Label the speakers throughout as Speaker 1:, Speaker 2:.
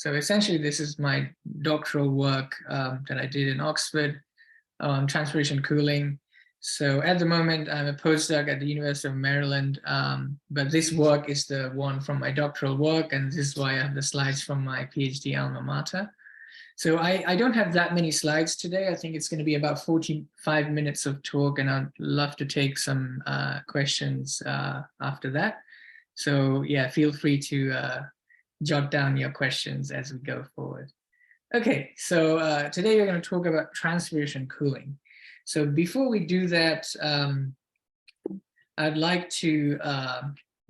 Speaker 1: So essentially, this is my doctoral work that I did in Oxford on transpiration cooling. So at the moment, I'm a postdoc at the University of Maryland, but this work is the one from my doctoral work, and this is why I have the slides from my PhD alma mater. So I don't have that many slides today. I think it's going to be about 45 minutes of talk, and I'd love to take some questions after that. So yeah, feel free to jot down your questions as we go forward. Okay, so today we're going to talk about transpiration cooling. So before we do that, I'd like to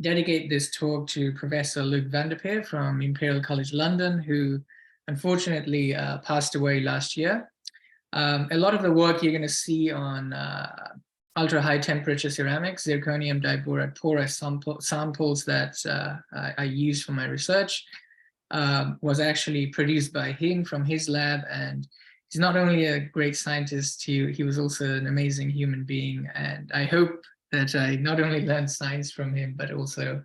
Speaker 1: dedicate this talk to Professor Luc van der Peer from Imperial College London, who unfortunately passed away last year. A lot of the work you're going to see on ultra high temperature ceramics, zirconium diborate porous samples that I used for my research was actually produced by him from his lab. And he's not only a great scientist, he was also an amazing human being. And I hope that I not only learned science from him, but also,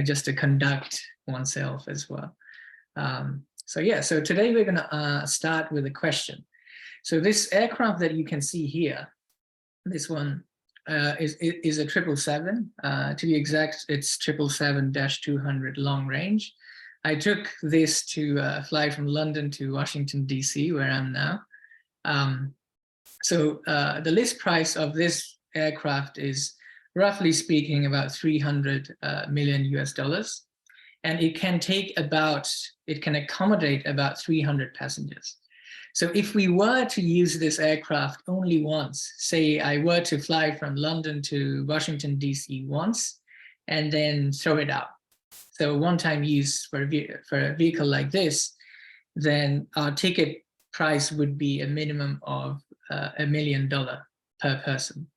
Speaker 1: just to conduct oneself as well. So yeah, so today we're going to start with a question. So this aircraft that you can see here, this one is a 777. To be exact, it's 777-200 long range. I took this to fly from London to Washington, DC, where I am now. So the list price of this aircraft is, roughly speaking, about 300 million US dollars. And it can accommodate about 300 passengers. So if we were to use this aircraft only once, say I were to fly from London to Washington, DC once, and then throw it out. So one-time use for a vehicle like this, then our ticket price would be a minimum of $1 million per person.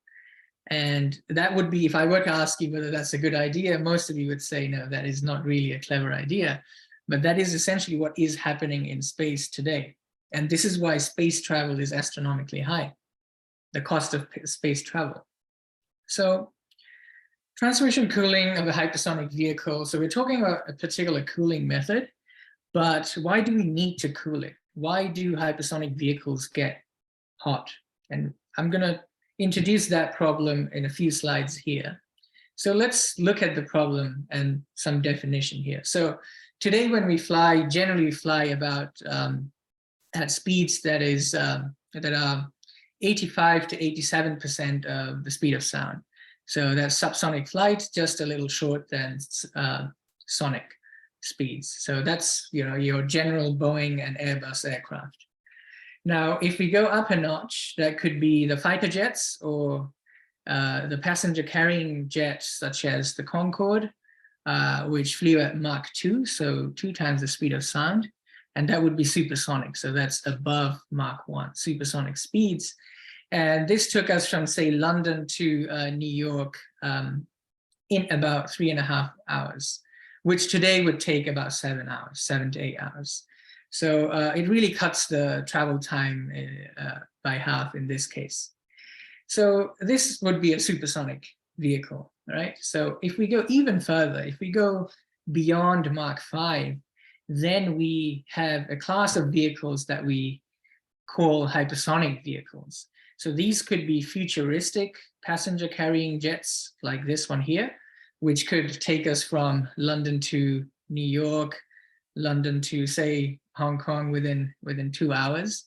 Speaker 1: And that would be, if I were to ask you whether that's a good idea, most of you would say, no, that is not really a clever idea. But that is essentially what is happening in space today. And this is why space travel is astronomically high, the cost of space travel. So transpiration cooling of a hypersonic vehicle. So we're talking about a particular cooling method, but why do we need to cool it? Why do hypersonic vehicles get hot? And I'm going to introduce that problem in a few slides here. So let's look at the problem and some definition here. So today when we fly, generally fly about at speeds that are 85 to 87% of the speed of sound. So that's subsonic flight, just a little short than sonic speeds. So that's your general Boeing and Airbus aircraft. Now, if we go up a notch, that could be the fighter jets or the passenger carrying jets, such as the Concorde, which flew at Mach 2, so 2 times the speed of sound. And that would be supersonic. So that's above Mach 1, supersonic speeds. And this took us from, say, London to New York in about 3.5 hours, which today would take about 7 to 8 hours. So it really cuts the travel time by half in this case. So this would be a supersonic vehicle, right? So if we go even further, if we go beyond Mach 5, then we have a class of vehicles that we call hypersonic vehicles. So these could be futuristic passenger carrying jets like this one here, which could take us from London to New York, London to, say, Hong Kong within 2 hours.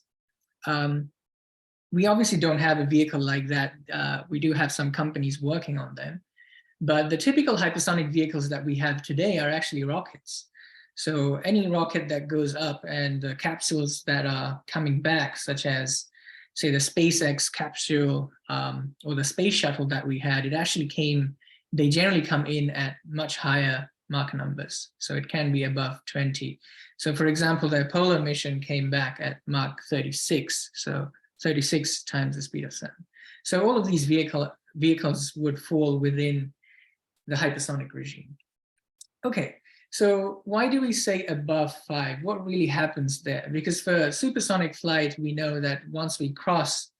Speaker 1: We obviously don't have a vehicle like that. We do have some companies working on them, but the typical hypersonic vehicles that we have today are actually rockets. So any rocket that goes up and the capsules that are coming back, such as, say, the SpaceX capsule or the space shuttle that we had, they generally come in at much higher Mach numbers. So it can be above 20. So for example, the Apollo mission came back at Mach 36, so 36 times the speed of sound. So all of these vehicles would fall within the hypersonic regime. Okay, so why do we say above 5? What really happens there? Because for supersonic flight, we know that once we cross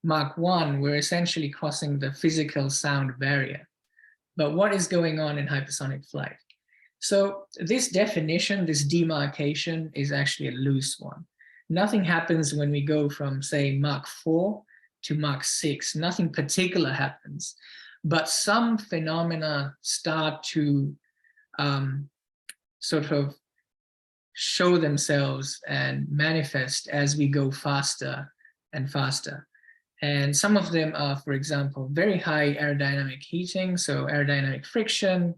Speaker 1: Mach 1, we're essentially crossing the physical sound barrier. But what is going on in hypersonic flight? So this definition, this demarcation, is actually a loose one. Nothing happens when we go from, say, Mach 4 to Mach 6. Nothing particular happens, but some phenomena start to sort of show themselves and manifest as we go faster and faster. And some of them are, for example, very high aerodynamic heating, so aerodynamic friction,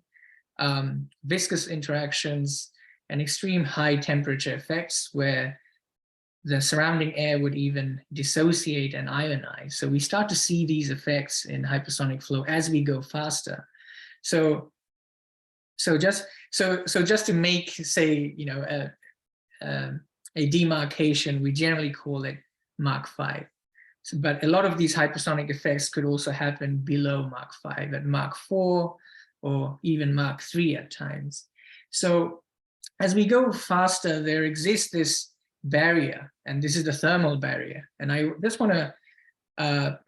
Speaker 1: viscous interactions, and extreme high temperature effects where the surrounding air would even dissociate and ionize. So we start to see these effects in hypersonic flow as we go faster. So just to make, say, you know, a demarcation, we generally call it Mach 5. So, but a lot of these hypersonic effects could also happen below Mach 5, at Mach 4, or even Mach 3 at times. So as we go faster, there exists this barrier, and this is the thermal barrier. And I just want to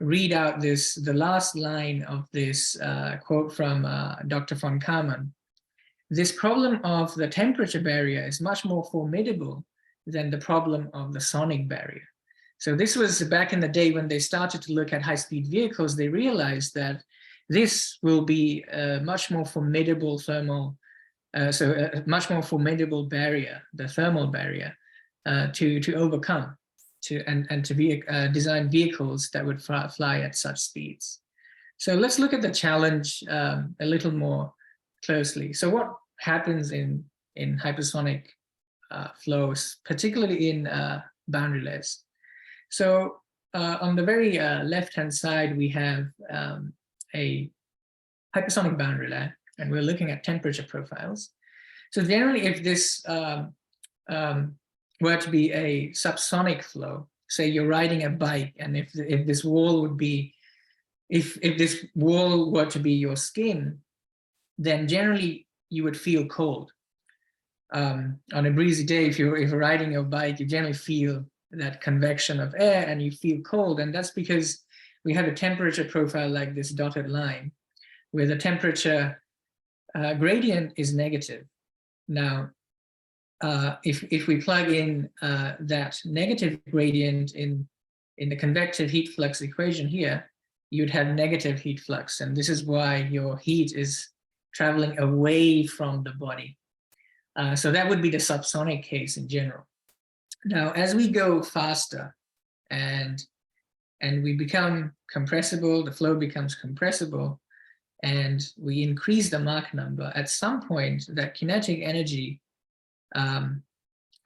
Speaker 1: read out the last line of this quote from Dr. von Karman. This problem of the temperature barrier is much more formidable than the problem of the sonic barrier. So this was back in the day when they started to look at high-speed vehicles. They realized that this will be a much more formidable thermal, a much more formidable barrier, the thermal barrier, to overcome, and to be design vehicles that would fly at such speeds. So let's look at the challenge a little more closely. So what happens in hypersonic flows, particularly in boundary layers? So on the very left-hand side, we have a hypersonic boundary layer, and we're looking at temperature profiles. So generally, if this were to be a subsonic flow, say you're riding a bike, and if this wall would be, if this wall were to be your skin, then generally you would feel cold. On a breezy day, if you're riding your bike, you generally feel that convection of air and you feel cold, and that's because we have a temperature profile like this dotted line, where the temperature gradient is negative. Now, if we plug in that negative gradient in the convective heat flux equation here, you'd have negative heat flux, and this is why your heat is traveling away from the body. So that would be the subsonic case in general. Now, as we go faster and we become compressible, the flow becomes compressible, and we increase the Mach number, at some point that kinetic energy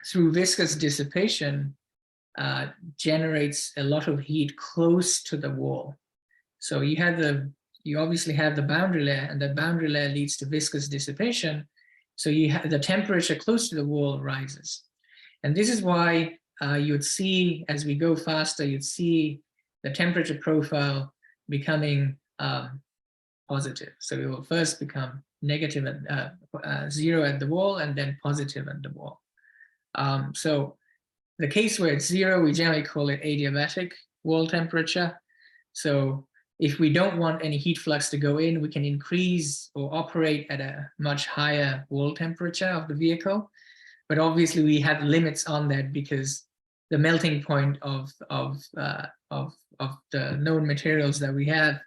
Speaker 1: through viscous dissipation generates a lot of heat close to the wall. So you obviously have the boundary layer, and the boundary layer leads to viscous dissipation. So you have the temperature close to the wall rises. And this is why you'd see, as we go faster, you'd see the temperature profile becoming positive. So it will first become negative at 0 at the wall, and then positive at the wall. So the case where it's 0, we generally call it adiabatic wall temperature. So if we don't want any heat flux to go in, we can increase or operate at a much higher wall temperature of the vehicle. But obviously we have limits on that because the melting point of the known materials that we have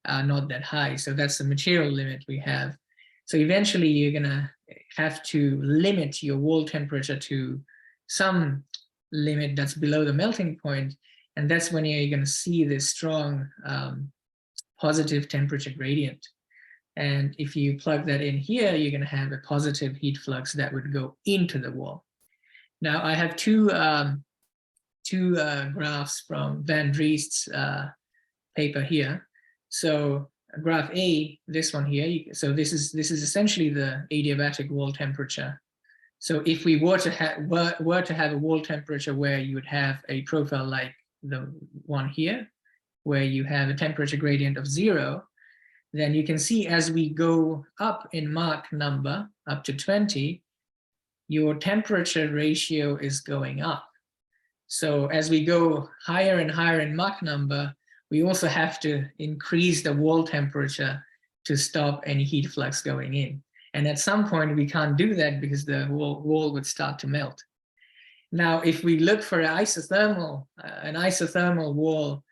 Speaker 1: are not that high. So that's the material limit we have. So eventually you're gonna have to limit your wall temperature to some limit that's below the melting point. And that's when you're gonna see this strong positive temperature gradient. And if you plug that in here, you're going to have a positive heat flux that would go into the wall. Now, I have two graphs from Van Driest's paper here. So graph A, this one here. So this is essentially the adiabatic wall temperature. So if we were to have a wall temperature where you would have a profile like the one here, where you have a temperature gradient of 0, then you can see as we go up in Mach number, up to 20, your temperature ratio is going up. So as we go higher and higher in Mach number, we also have to increase the wall temperature to stop any heat flux going in. And at some point, we can't do that because the wall would start to melt. Now, if we look for an isothermal wall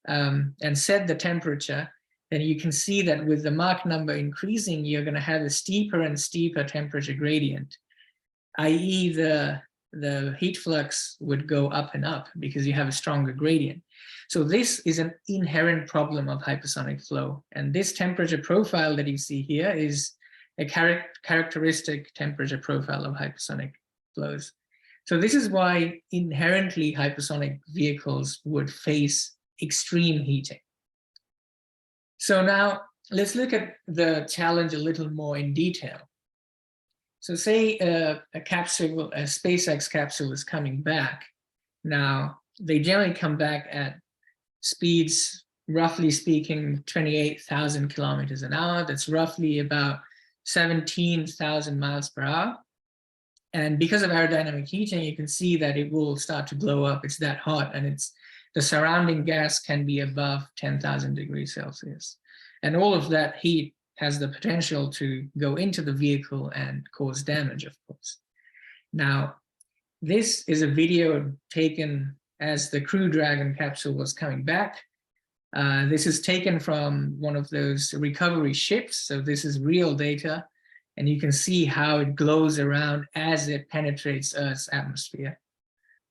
Speaker 1: and set the temperature, then you can see that with the Mach number increasing, you're going to have a steeper and steeper temperature gradient, i.e. the heat flux would go up and up because you have a stronger gradient. So this is an inherent problem of hypersonic flow. And this temperature profile that you see here is a characteristic temperature profile of hypersonic flows. So this is why inherently hypersonic vehicles would face extreme heating. So now let's look at the challenge a little more in detail. So say a SpaceX capsule is coming back. Now, they generally come back at speeds, roughly speaking, 28,000 kilometers an hour. That's roughly about 17,000 miles per hour. And because of aerodynamic heating, you can see that it will start to blow up. It's that hot, and the surrounding gas can be above 10,000 degrees Celsius. And all of that heat has the potential to go into the vehicle and cause damage, of course. Now, this is a video taken as the Crew Dragon capsule was coming back. This is taken from one of those recovery ships. So this is real data. And you can see how it glows around as it penetrates Earth's atmosphere.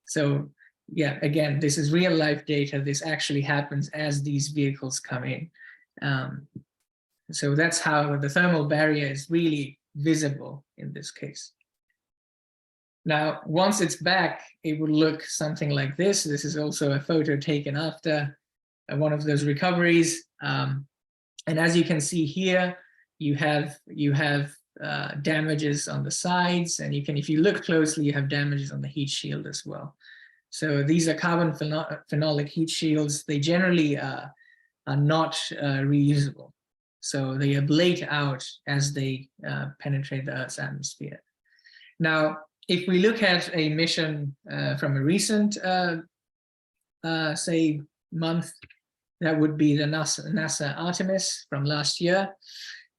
Speaker 1: So yeah, again, this is real life data. This actually happens as these vehicles come in. So that's how the thermal barrier is really visible in this case. Now, once it's back, it will look something like this. This is also a photo taken after one of those recoveries. And as you can see here, you have damages on the sides, and if you look closely, you have damages on the heat shield as well. So these are carbon phenolic heat shields. They generally are not reusable. So they ablate out as they penetrate the Earth's atmosphere. Now, if we look at a mission from a recent, say, month, that would be the NASA Artemis from last year.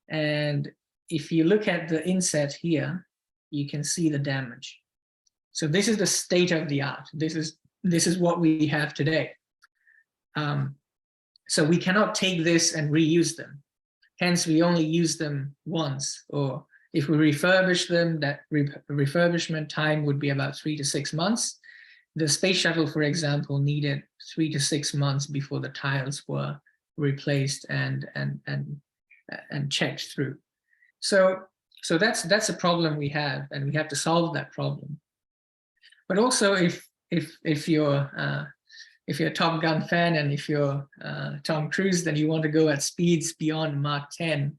Speaker 1: And if you look at the inset here, you can see the damage. So this is the state of the art. This is what we have today. So we cannot take this and reuse them. Hence, we only use them once, or if we refurbish them, that refurbishment time would be about 3 to 6 months. The space shuttle, for example, needed 3 to 6 months before the tiles were replaced and checked through. So that's a problem we have, and we have to solve that problem. But also, if you're a Top Gun fan and if you're Tom Cruise, then you want to go at speeds beyond Mach 10.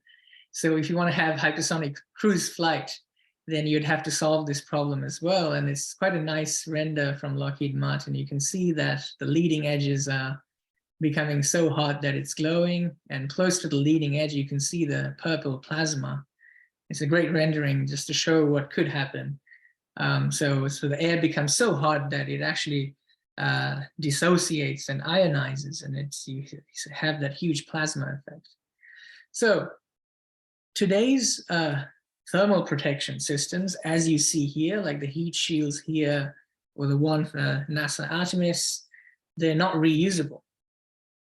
Speaker 1: So if you want to have hypersonic cruise flight, then you'd have to solve this problem as well. And it's quite a nice render from Lockheed Martin. You can see that the leading edges are becoming so hot that it's glowing. And close to the leading edge, you can see the purple plasma. It's a great rendering just to show what could happen. So the air becomes so hot that it actually dissociates and ionizes, and you have that huge plasma effect. So today's thermal protection systems, as you see here, like the heat shields here, or the one for NASA Artemis, they're not reusable.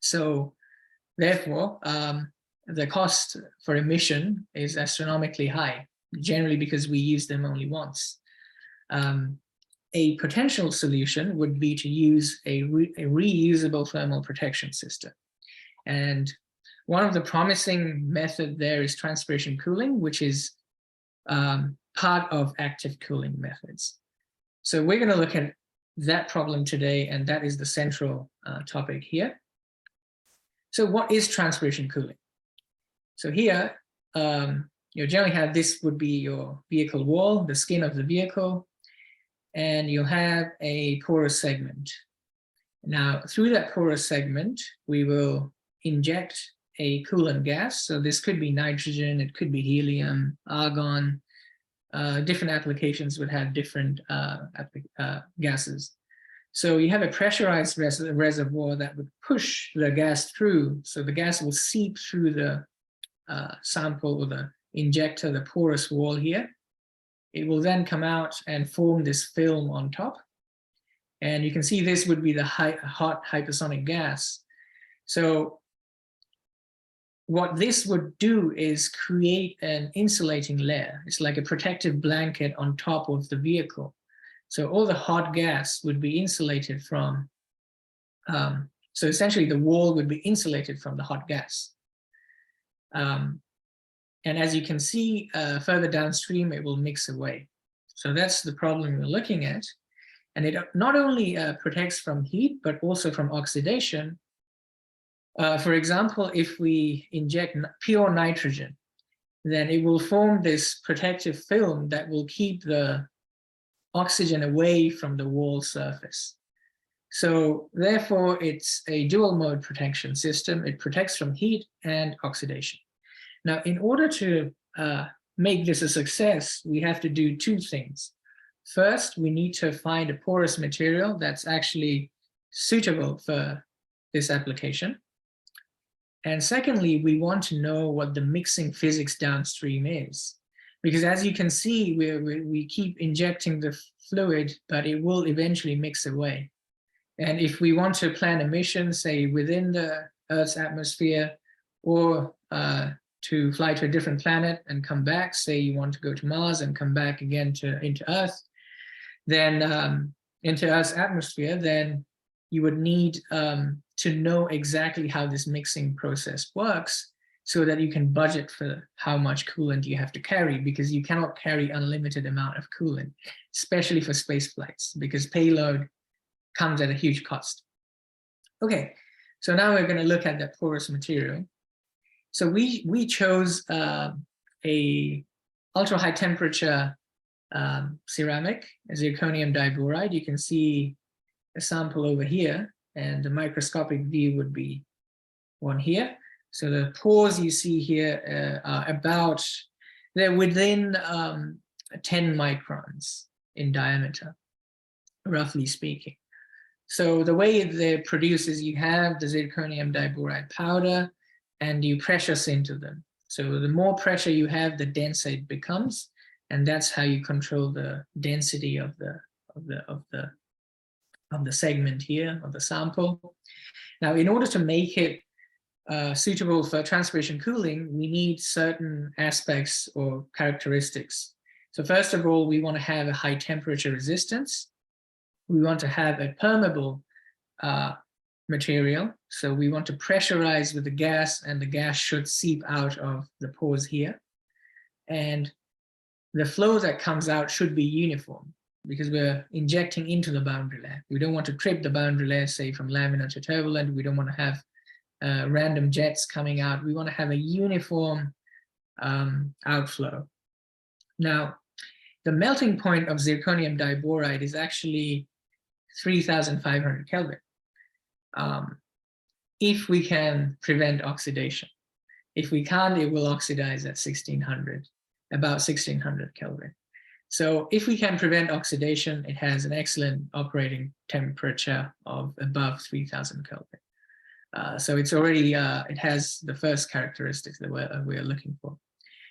Speaker 1: So therefore, the cost for emission is astronomically high, generally because we use them only once. A potential solution would be to use a reusable thermal protection system. And one of the promising methods there is transpiration cooling, which is part of active cooling methods. So we're going to look at that problem today, and that is the central topic here. So what is transpiration cooling? So here, you generally have, this would be your vehicle wall, the skin of the vehicle, and you'll have a porous segment. Now, through that porous segment, we will inject a coolant gas. So this could be nitrogen, it could be helium, argon. Different applications would have different gases. So you have a pressurized reservoir that would push the gas through. So the gas will seep through the sample or the injector, the porous wall here. It will then come out and form this film on top. And you can see this would be the hot hypersonic gas. So what this would do is create an insulating layer. It's like a protective blanket on top of the vehicle. So all the hot gas would be insulated from, so essentially the wall would be insulated from the hot gas. And as you can see, further downstream, it will mix away. So that's the problem we're looking at. And it not only protects from heat, but also from oxidation. For example, if we inject pure nitrogen, then it will form this protective film that will keep the oxygen away from the wall surface. So therefore, it's a dual mode protection system. It protects from heat and oxidation. Now, in order to make this a success, we have to do two things. First, we need to find a porous material that's actually suitable for this application. And secondly, we want to know what the mixing physics downstream is. Because as you can see, we keep injecting the fluid, but it will eventually mix away. And if we want to plan a mission, say within the Earth's atmosphere, or to fly to a different planet and come back, say you want to go to Mars and come back again into Earth, then into Earth's atmosphere, then you would need to know exactly how this mixing process works so that you can budget for how much coolant you have to carry, because you cannot carry unlimited amount of coolant, especially for space flights, because payload comes at a huge cost. Okay, so now we're going to look at that porous material. So we chose a ultra high temperature ceramic, zirconium diboride. You can see a sample over here, and the microscopic view would be one here. So the pores you see here are they're within 10 microns in diameter, roughly speaking. So the way they're produced is you have the zirconium diboride powder and you pressure sinter them. So the more pressure you have, the denser it becomes, and that's how you control the density of the segment here, of the sample. Now, in order to make it suitable for transpiration cooling, we need certain aspects or characteristics. So first of all, we want to have a high temperature resistance. We want to have a permeable material. So we want to pressurize with the gas, and the gas should seep out of the pores here. And the flow that comes out should be uniform, because we're injecting into the boundary layer. We don't want to trip the boundary layer, say from laminar to turbulent. We don't want to have random jets coming out. We want to have a uniform outflow. Now, the melting point of zirconium diboride is actually 3,500 Kelvin. If we can prevent oxidation. If we can't, it will oxidize at 1600, about 1600 Kelvin. So if we can prevent oxidation, it has an excellent operating temperature of above 3000 Kelvin. So it's already, it has the first characteristics that we're looking for.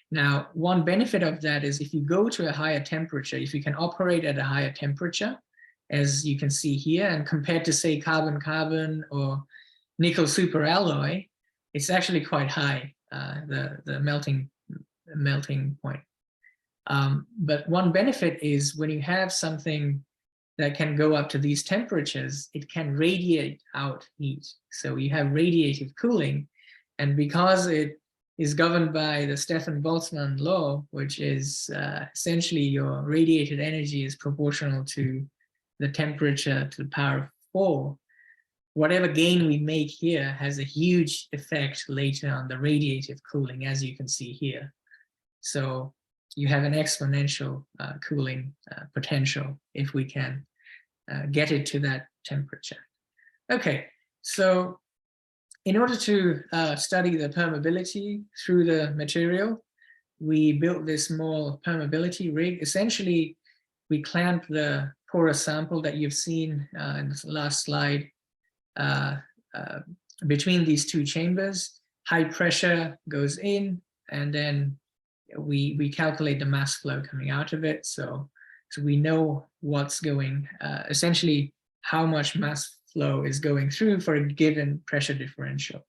Speaker 1: Now, one benefit of that is if you go to a higher temperature, if you can operate at a higher temperature, as you can see here, and compared to say carbon-carbon or nickel superalloy, it's actually quite high, the melting point. But one benefit is when you have something that can go up to these temperatures, it can radiate out heat. So you have radiative cooling, and because it is governed by the Stefan-Boltzmann law, which is essentially your radiated energy is proportional to the temperature to the power of 4, whatever gain we make here has a huge effect later on the radiative cooling, as you can see here. So you have an exponential cooling potential if we can get it to that temperature. Okay, so in order to study the permeability through the material, we built this small permeability rig. Essentially, we clamped the porous sample that you've seen in the last slide between these two chambers. High pressure goes in, and then we calculate the mass flow coming out of it. So we know what's going, essentially how much mass flow is going through for a given pressure differential.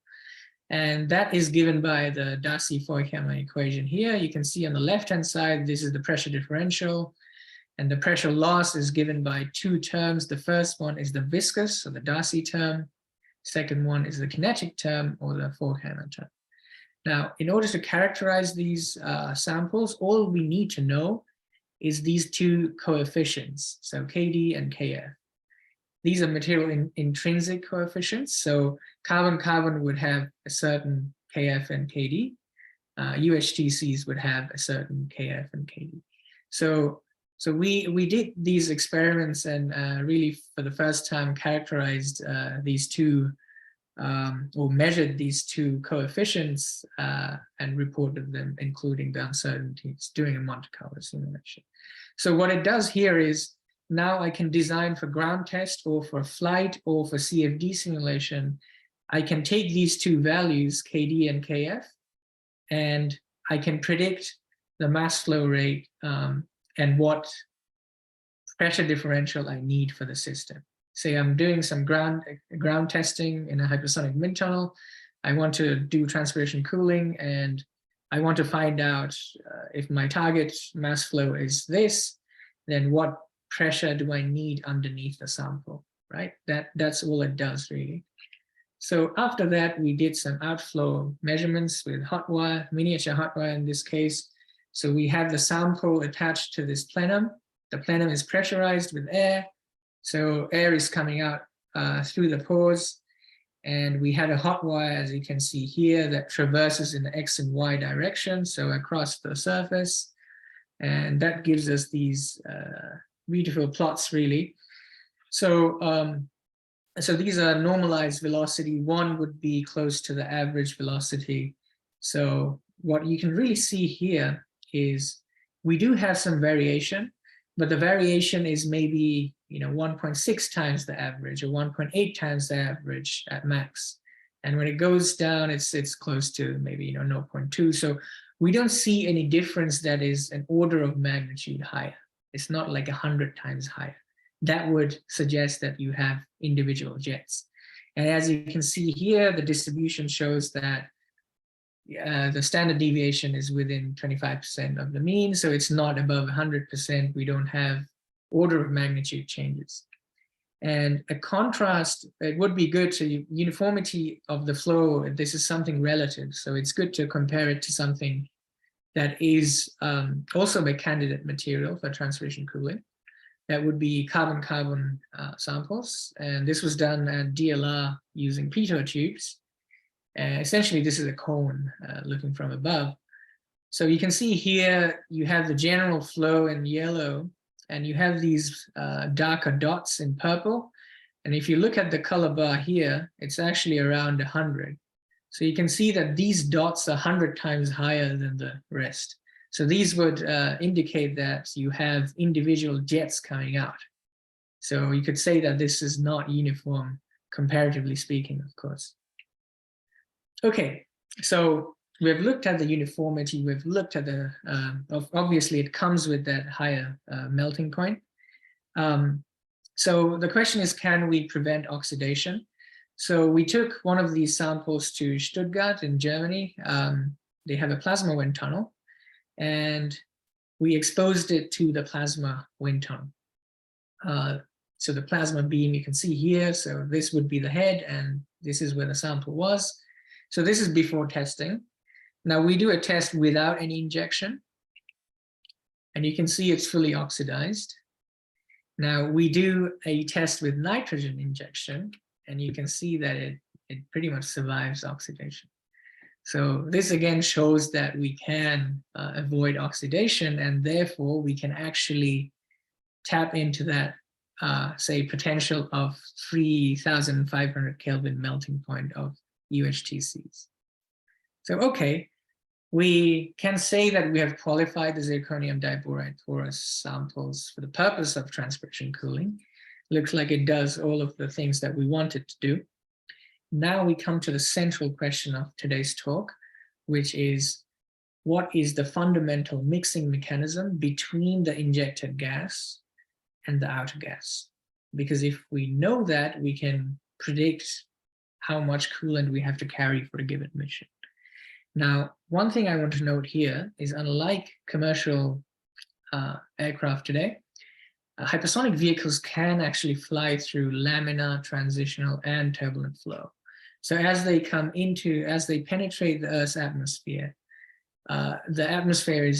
Speaker 1: And that is given by the Darcy-Foy-Kama equation here. You can see on the left-hand side, this is the pressure differential. And the pressure loss is given by two terms. The first one is the viscous, so the Darcy term. Second one is the kinetic term, or the Foy-Kama term. Now, in order to characterize these samples, all we need to know is these two coefficients, so Kd and Kf. These are material intrinsic coefficients, so carbon-carbon would have a certain Kf and Kd. UHTCs would have a certain Kf and Kd. So we did these experiments and really for the first time characterized these two or measured these two coefficients and reported them, including the uncertainties, doing a Monte Carlo simulation. So what it does here is now I can design for ground test or for flight or for CFD simulation. I can take these two values, Kd and Kf, and I can predict the mass flow rate and what pressure differential I need for the system. Say I'm doing some ground testing in a hypersonic wind tunnel. I want to do transpiration cooling, and I want to find out if my target mass flow is this, then what pressure do I need underneath the sample, right? That's all it does really. So after that, we did some outflow measurements with hot wire, miniature hot wire in this case. So we have the sample attached to this plenum. The plenum is pressurized with air. So air is coming out through the pores. And we had a hot wire, as you can see here, that traverses in the X and Y direction, so across the surface. And that gives us these beautiful plots, really. So, so these are normalized velocity. One would be close to the average velocity. So what you can really see here is we do have some variation, but the variation is maybe 1.6 times the average or 1.8 times the average at max. And when it goes down, it's close to maybe 0.2. So we don't see any difference that is an order of magnitude higher. It's not like 100 times higher. That would suggest that you have individual jets. And as you can see here, the distribution shows that the standard deviation is within 25% of the mean, so it's not above 100%. We don't have order of magnitude changes. And a contrast, it would be good to uniformity of the flow. This is something relative, so it's good to compare it to something that is also a candidate material for transpiration cooling. That would be carbon-carbon samples. And this was done at DLR using pitot tubes. Essentially, this is a cone looking from above. So you can see here, you have the general flow in yellow, and you have these darker dots in purple. And if you look at the color bar here, it's actually around 100. So you can see that these dots are 100 times higher than the rest. So these would indicate that you have individual jets coming out. So you could say that this is not uniform, comparatively speaking, of course. Okay, so we've looked at the uniformity, we've looked at the, obviously it comes with that higher melting point. So the question is, can we prevent oxidation? So we took one of these samples to Stuttgart in Germany. They have a plasma wind tunnel, and we exposed it to the plasma wind tunnel. So the plasma beam you can see here, so this would be the head, and this is where the sample was. So this is before testing. Now we do a test without any injection, and you can see it's fully oxidized. Now we do a test with nitrogen injection, and you can see that it pretty much survives oxidation. So this again shows that we can avoid oxidation, and therefore we can actually tap into that, say, potential of 3,500 Kelvin melting point of UHTCs. So, okay, we can say that we have qualified the zirconium diboride porous samples for the purpose of transpiration cooling. Looks like it does all of the things that we wanted to do. Now we come to the central question of today's talk, which is, what is the fundamental mixing mechanism between the injected gas and the outer gas. Because if we know that, we can predict how much coolant we have to carry for a given mission. Now, one thing I want to note here is, unlike commercial aircraft today, hypersonic vehicles can actually fly through laminar, transitional, and turbulent flow. So as they penetrate the Earth's atmosphere, the atmosphere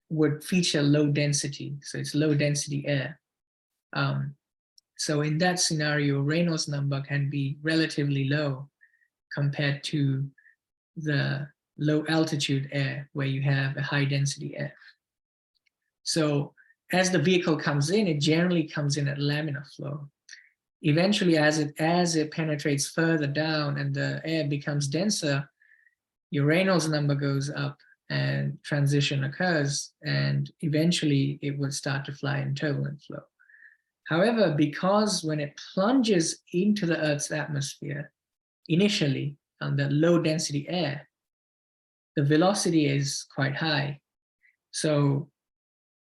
Speaker 1: would feature low density, so it's low density air. So in that scenario, Reynolds number can be relatively low compared to the low altitude air where you have a high density air. So as the vehicle comes in, it generally comes in at laminar flow. Eventually, as it penetrates further down and the air becomes denser, your Reynolds number goes up and transition occurs, and eventually it would start to fly in turbulent flow. However, because when it plunges into the Earth's atmosphere, initially on the low density air, the velocity is quite high. So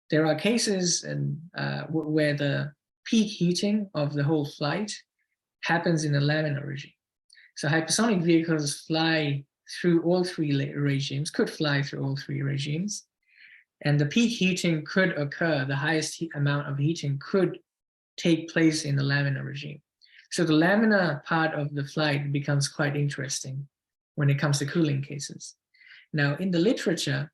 Speaker 1: there are cases where the peak heating of the whole flight happens in a laminar regime. So hypersonic vehicles fly through all three regimes, could fly through all three regimes, and the peak heating could occur, the highest amount of heating could take place in the laminar regime. So the laminar part of the flight becomes quite interesting when it comes to cooling cases. Now, in the literature,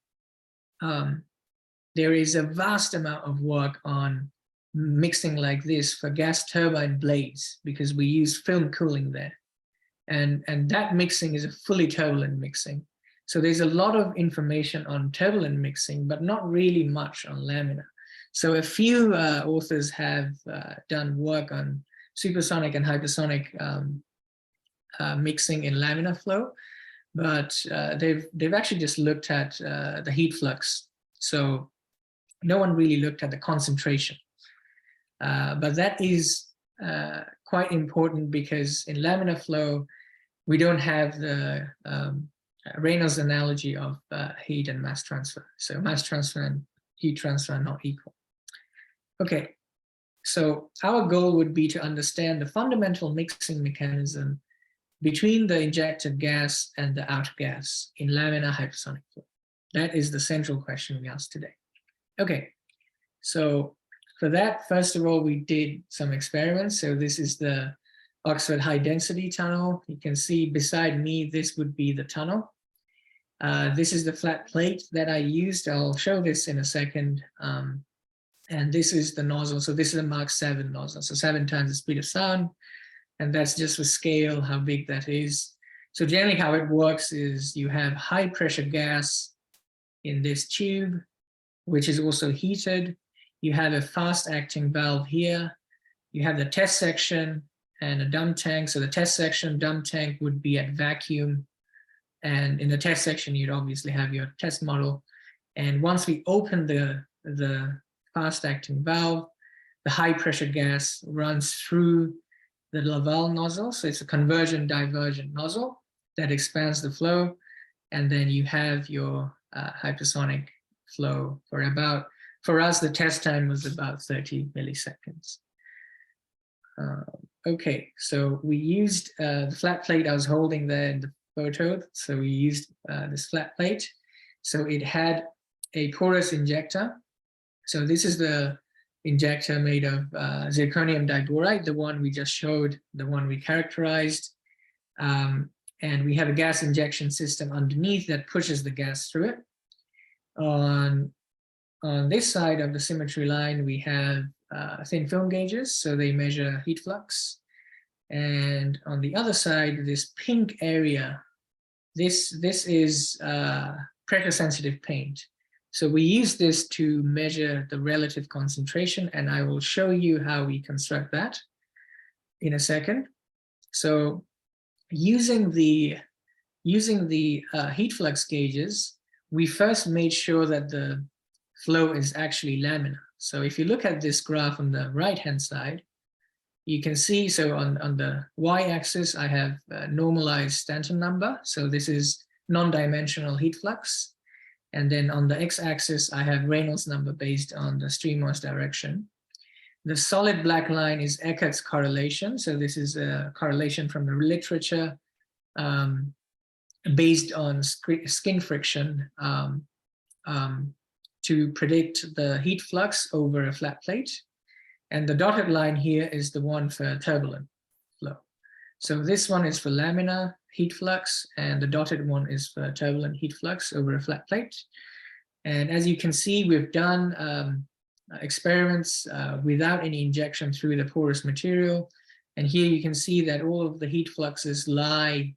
Speaker 1: there is a vast amount of work on mixing like this for gas turbine blades, because we use film cooling there. And that mixing is a fully turbulent mixing. So there's a lot of information on turbulent mixing, but not really much on laminar. So a few authors have done work on supersonic and hypersonic mixing in laminar flow, but they've actually just looked at the heat flux. So no one really looked at the concentration. But that is quite important, because in laminar flow, we don't have the Reynolds analogy of heat and mass transfer. So mass transfer and heat transfer are not equal. Okay, so our goal would be to understand the fundamental mixing mechanism between the injected gas and the outer gas in laminar hypersonic flow. That is the central question we asked today. Okay, so for that, first of all, we did some experiments. So this is the Oxford high density tunnel. You can see beside me, this would be the tunnel. This is the flat plate that I used. I'll show this in a second. And this is the nozzle. So this is a Mach 7 nozzle. So 7 times the speed of sound. And that's just for scale, how big that is. So generally how it works is you have high pressure gas in this tube, which is also heated. You have a fast acting valve here. You have the test section and a dump tank. So the test section, dump tank would be at vacuum. And in the test section, you'd obviously have your test model. And once we open the fast acting valve, the high pressure gas runs through the Laval nozzle. So it's a conversion divergent nozzle that expands the flow. And then you have your hypersonic flow for us, the test time was about 30 milliseconds. Okay, so we used the flat plate I was holding there in the photo. So we used this flat plate. So it had a porous injector. So this is the injector made of zirconium diboride, the one we just showed, the one we characterized. And we have a gas injection system underneath that pushes the gas through it. On this side of the symmetry line, we have thin film gauges, so they measure heat flux. And on the other side, this pink area, this is pressure-sensitive paint. So we use this to measure the relative concentration, and I will show you how we construct that in a second. So using the heat flux gauges, we first made sure that the flow is actually laminar. So if you look at this graph on the right-hand side, you can see, so on the y-axis, I have normalized Stanton number. So this is non-dimensional heat flux. And then on the x-axis, I have Reynolds number based on the streamers direction. The solid black line is Eckert's correlation. So this is a correlation from the literature based on skin friction to predict the heat flux over a flat plate. And the dotted line here is the one for turbulent flow. So this one is for laminar heat flux, and the dotted one is for turbulent heat flux over a flat plate. And as you can see, we've done experiments without any injection through the porous material. And here you can see that all of the heat fluxes lie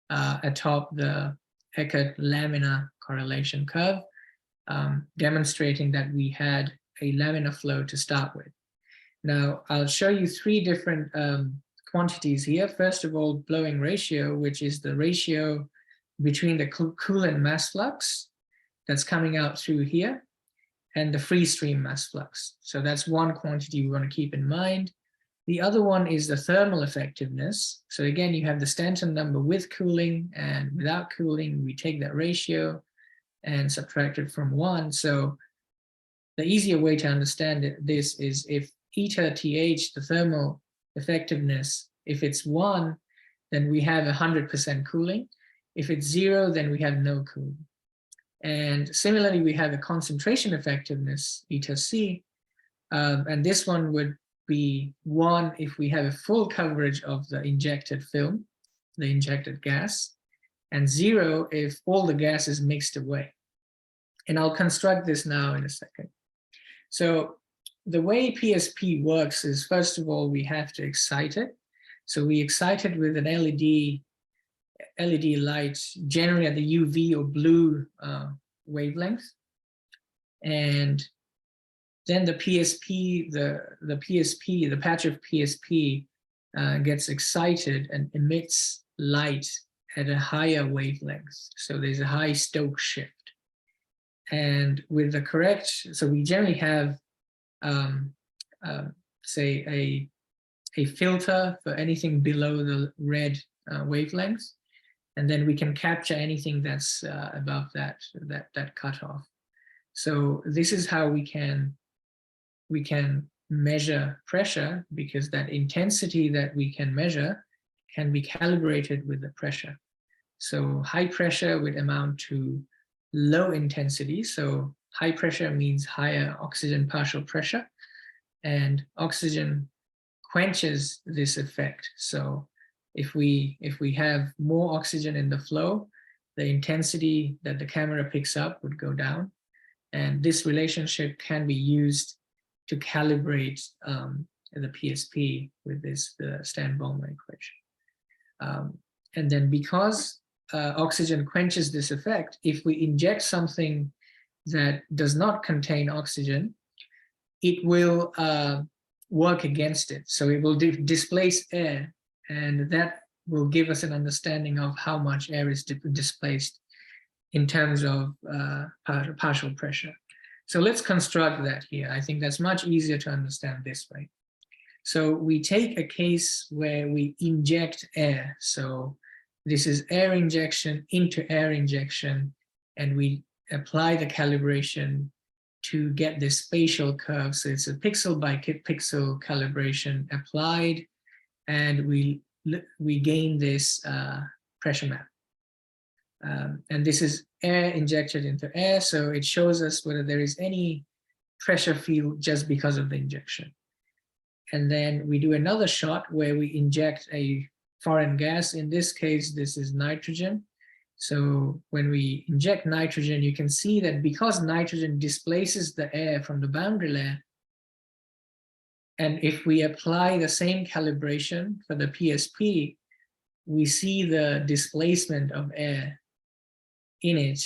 Speaker 1: atop the Eckert laminar correlation curve, demonstrating that we had a laminar flow to start with. Now, I'll show you three different quantities here. First of all, blowing ratio, which is the ratio between the coolant mass flux that's coming out through here and the free stream mass flux. So that's one quantity we want to keep in mind. The other one is the thermal effectiveness. So again, you have the Stanton number with cooling, and without cooling, we take that ratio and subtract it from 1. So the easier way to understand this is if eta th, the thermal effectiveness, if it's 1, then we have 100% cooling. If it's 0, then we have no cooling. And similarly, we have a concentration effectiveness, eta c, and this one would be 1 if we have a full coverage of the injected film, the injected gas, and 0 if all the gas is mixed away. And I'll construct this now in a second. So the way PSP works is, first of all, we have to excite it. So we excite it with an LED light, generally at the UV or blue wavelength. And then the PSP, the patch of PSP gets excited and emits light at a higher wavelength. So there's a high Stokes shift. And with the correct, so we generally have, say, a filter for anything below the red wavelength, and then we can capture anything that's above that cutoff. So this is how we can measure pressure, because that intensity that we can measure can be calibrated with the pressure. So high pressure would amount to low intensity. So high pressure means higher oxygen partial pressure, and oxygen quenches this effect. So if we have more oxygen in the flow, the intensity that the camera picks up would go down. And this relationship can be used to calibrate the PSP with the Stan-Böhmer equation. And then because oxygen quenches this effect, if we inject something that does not contain oxygen, it will work against it. So it will displace air, and that will give us an understanding of how much air is displaced in terms of partial pressure. So let's construct that here. I think that's much easier to understand this way. So we take a case where we inject air. So this is air injection into air injection, and we apply the calibration to get this spatial curve. So it's a pixel by pixel calibration applied, and we gain this pressure map. And this is air injected into air, so it shows us whether there is any pressure field just because of the injection. And then we do another shot where we inject a foreign gas. In this case, this is nitrogen. So when we inject nitrogen, you can see that because nitrogen displaces the air from the boundary layer, and if we apply the same calibration for the PSP, we see the displacement of air in it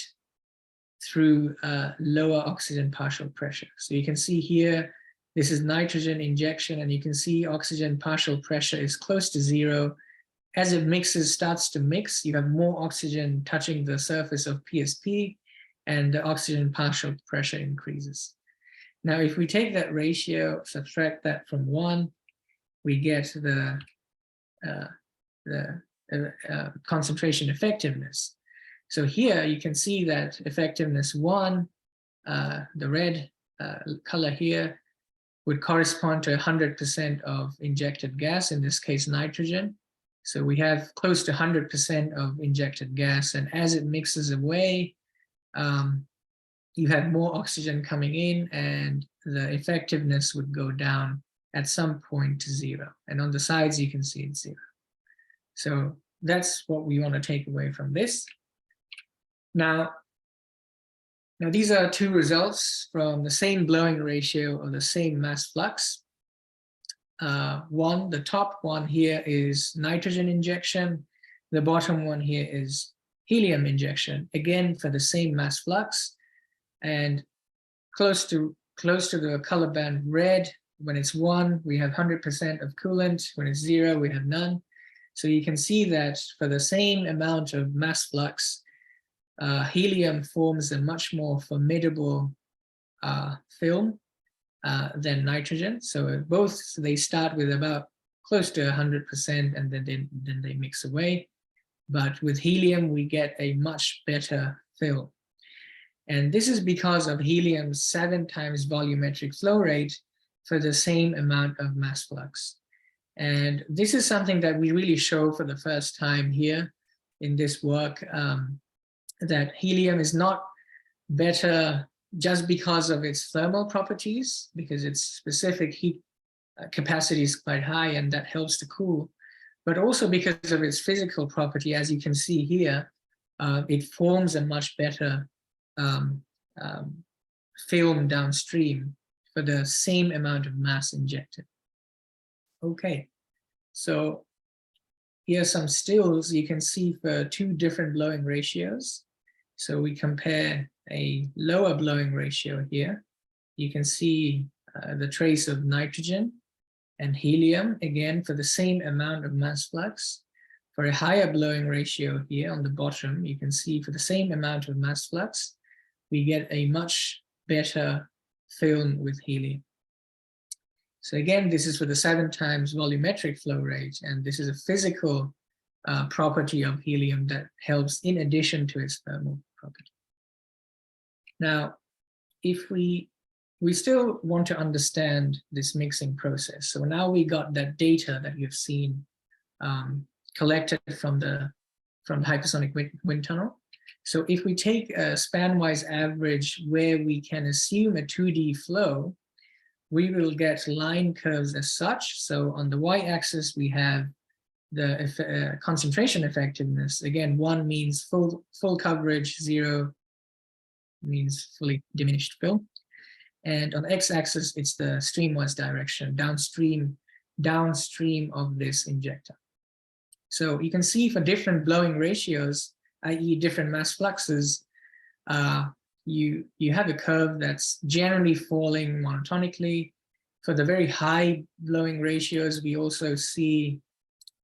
Speaker 1: through lower oxygen partial pressure. So you can see here, this is nitrogen injection, and you can see oxygen partial pressure is close to 0. As it starts to mix, you have more oxygen touching the surface of PSP, and the oxygen partial pressure increases. Now, if we take that ratio, subtract that from 1, we get the concentration effectiveness. So here you can see that effectiveness 1, the red color here, would correspond to 100% of injected gas, in this case nitrogen. So we have close to 100% of injected gas, and as it mixes away, you have more oxygen coming in, and the effectiveness would go down at some point to 0. And on the sides, you can see it's 0. So that's what we want to take away from this. Now these are two results from the same blowing ratio of the same mass flux. The top one here is nitrogen injection. The bottom one here is helium injection, again for the same mass flux. And close to the color band red, when it's 1, we have 100% of coolant. When it's 0, we have none. So you can see that for the same amount of mass flux, helium forms a much more formidable film than nitrogen. So they start with about close to 100%, and then they mix away. But with helium, we get a much better film. And this is because of helium's 7 times volumetric flow rate for the same amount of mass flux. And this is something that we really show for the first time here in this work, that helium is not better just because of its thermal properties, because its specific heat capacity is quite high and that helps to cool, but also because of its physical property. As you can see here, it forms a much better film downstream for the same amount of mass injected. Okay, so here are some stills you can see for 2 different blowing ratios. So we compare a lower blowing ratio here. You can see the trace of nitrogen and helium, again, for the same amount of mass flux. For a higher blowing ratio here on the bottom, you can see for the same amount of mass flux, we get a much better film with helium. So again, this is for the 7 times volumetric flow rate, and this is a physical property of helium that helps in addition to its thermal property. Now, if we still want to understand this mixing process. So now we got that data that you've seen collected from the hypersonic wind tunnel. So if we take a span-wise average where we can assume a 2D flow, we will get line curves as such. So on the y-axis, we have the concentration effectiveness. Again, 1 means full coverage, 0 means fully diminished film. And on the x-axis, it's the streamwise direction, downstream of this injector. So you can see for different blowing ratios, i.e. different mass fluxes, you have a curve that's generally falling monotonically. For the very high blowing ratios, we also see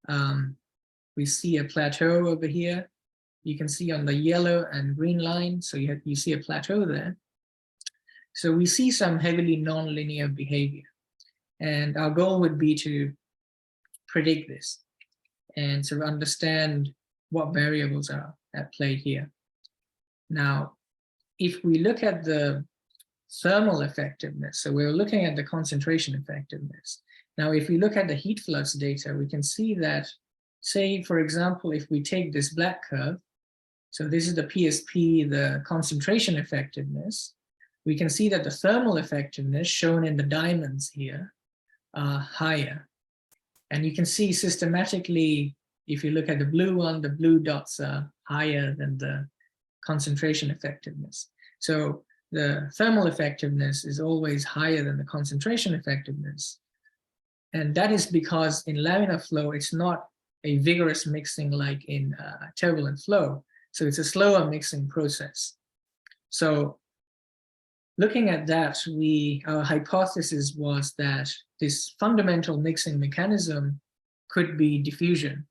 Speaker 1: a plateau over here. You can see on the yellow and green line, so you see a plateau there. So we see some heavily nonlinear behavior, and our goal would be to predict this and sort of understand what variables are at play here. Now, if we look at the thermal effectiveness, so we're looking at the concentration effectiveness. Now, if we look at the heat flux data, we can see that, say, for example, if we take this black curve, so this is the PSP, the concentration effectiveness, we can see that the thermal effectiveness shown in the diamonds here are higher. And you can see systematically, if you look at the blue one, the blue dots are higher than the concentration effectiveness. So the thermal effectiveness is always higher than the concentration effectiveness. And that is because in laminar flow, it's not a vigorous mixing like in turbulent flow. So it's a slower mixing process. So looking at that, our hypothesis was that this fundamental mixing mechanism could be diffusion.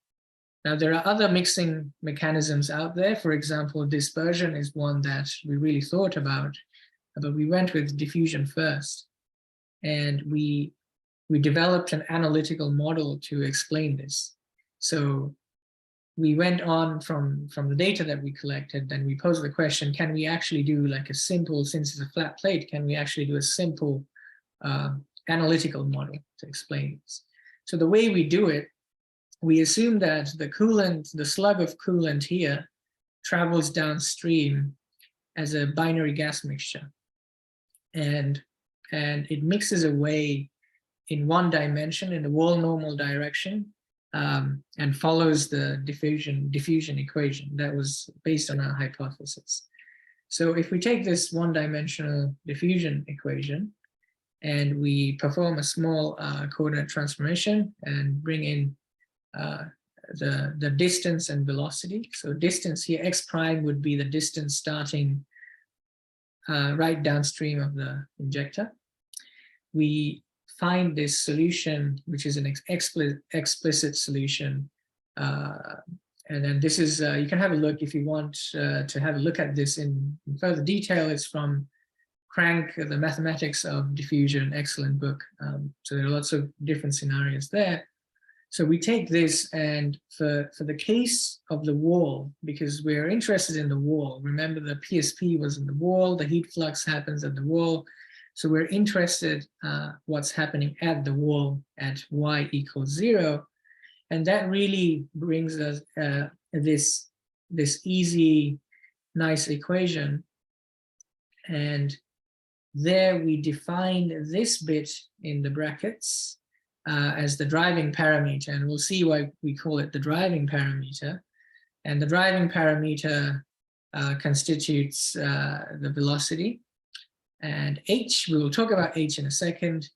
Speaker 1: Now, there are other mixing mechanisms out there. For example, dispersion is one that we really thought about, but we went with diffusion first. And we developed an analytical model to explain this. So we went on from the data that we collected, then we posed the question, can we actually do like a simple, since it's a flat plate, can we actually do a simple analytical model to explain this? So the way we do it, we assume that the coolant, the slug of coolant here, travels downstream as a binary gas mixture. And it mixes away in one dimension in the wall normal direction, and follows the diffusion equation that was based on our hypothesis. So if we take this one-dimensional diffusion equation and we perform a small coordinate transformation and bring in the distance and velocity. So distance here, x prime would be the distance starting right downstream of the injector. We find this solution, which is an explicit solution. And then this is, you can have a look if you want to have a look at this in further detail. It's from Crank, The Mathematics of Diffusion, excellent book. So there are lots of different scenarios there. So we take this, and for the case of the wall, because we're interested in the wall, remember the PSP was in the wall, the heat flux happens at the wall. So we're interested what's happening at the wall at y equals 0. And that really brings us this easy, nice equation. And there we define this bit in the brackets as the driving parameter. And we'll see why we call it the driving parameter. And the driving parameter constitutes the velocity. And h, we will talk about h in a second.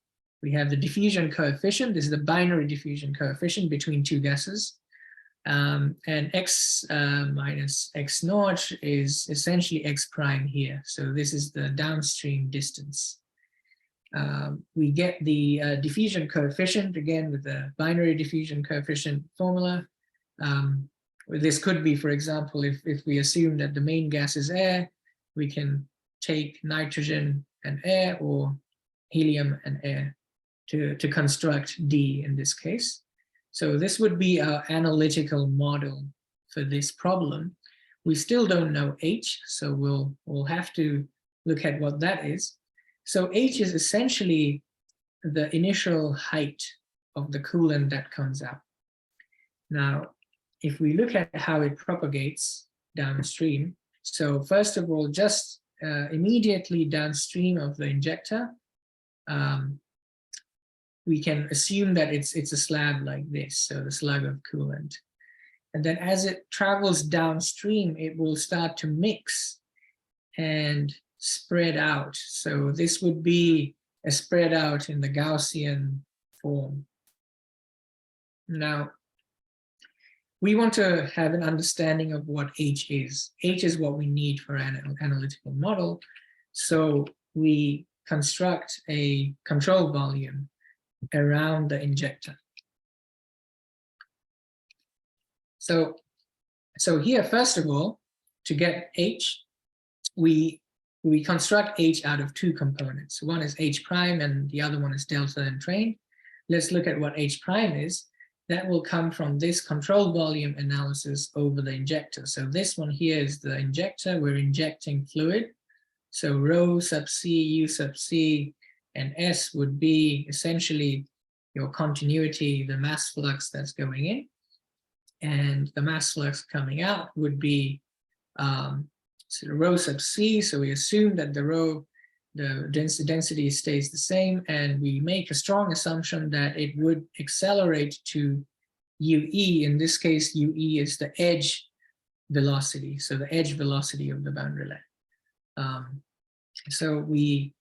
Speaker 1: We have the diffusion coefficient. This is the binary diffusion coefficient between two gases. And x minus x naught is essentially x prime here. So this is the downstream distance. We get the diffusion coefficient, again, with the binary diffusion coefficient formula. This could be, for example, if we assume that the main gas is air, we can take nitrogen and air, or helium and air, to construct D in this case. So this would be our analytical model for this problem. We still don't know H, so we'll have to look at what that is. So H is essentially the initial height of the coolant that comes out. Now, if we look at how it propagates downstream, so first of all, just immediately downstream of the injector, we can assume that it's a slab like this, so the slug of coolant. And then as it travels downstream, it will start to mix and spread out. So this would be a spread out in the Gaussian form. Now, we want to have an understanding of what H is. H is what we need for an analytical model. So we construct a control volume around the injector. So here, first of all, to get H, we construct H out of two components. One is H prime and the other one is delta entrained. Let's look at what H prime is. That will come from this control volume analysis over the injector. So this one here is the injector. We're injecting fluid. So rho sub c, u sub c, and s would be essentially your continuity, the mass flux that's going in. And the mass flux coming out would be so rho sub c. So we assume that the density stays the same, and we make a strong assumption that it would accelerate to UE. In this case, UE is the edge velocity, so the edge velocity of the boundary layer. So we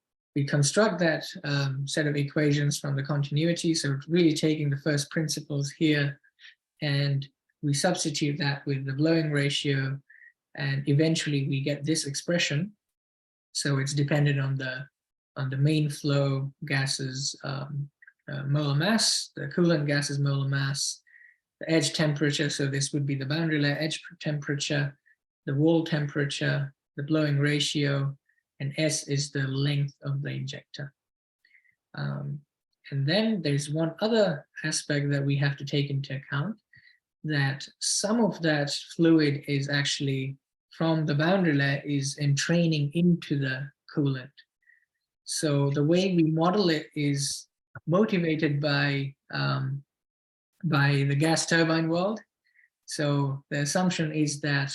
Speaker 1: construct that set of equations from the continuity, so really taking the first principles here, and we substitute that with the blowing ratio, and eventually we get this expression. So it's dependent on the main flow gases molar mass, the coolant gases molar mass, the edge temperature. So this would be the boundary layer edge temperature, the wall temperature, the blowing ratio, and S is the length of the injector. And then there's one other aspect that we have to take into account. that some of that fluid is actually from the boundary layer is entraining into the coolant. So the way we model it is motivated by the gas turbine world. So the assumption is that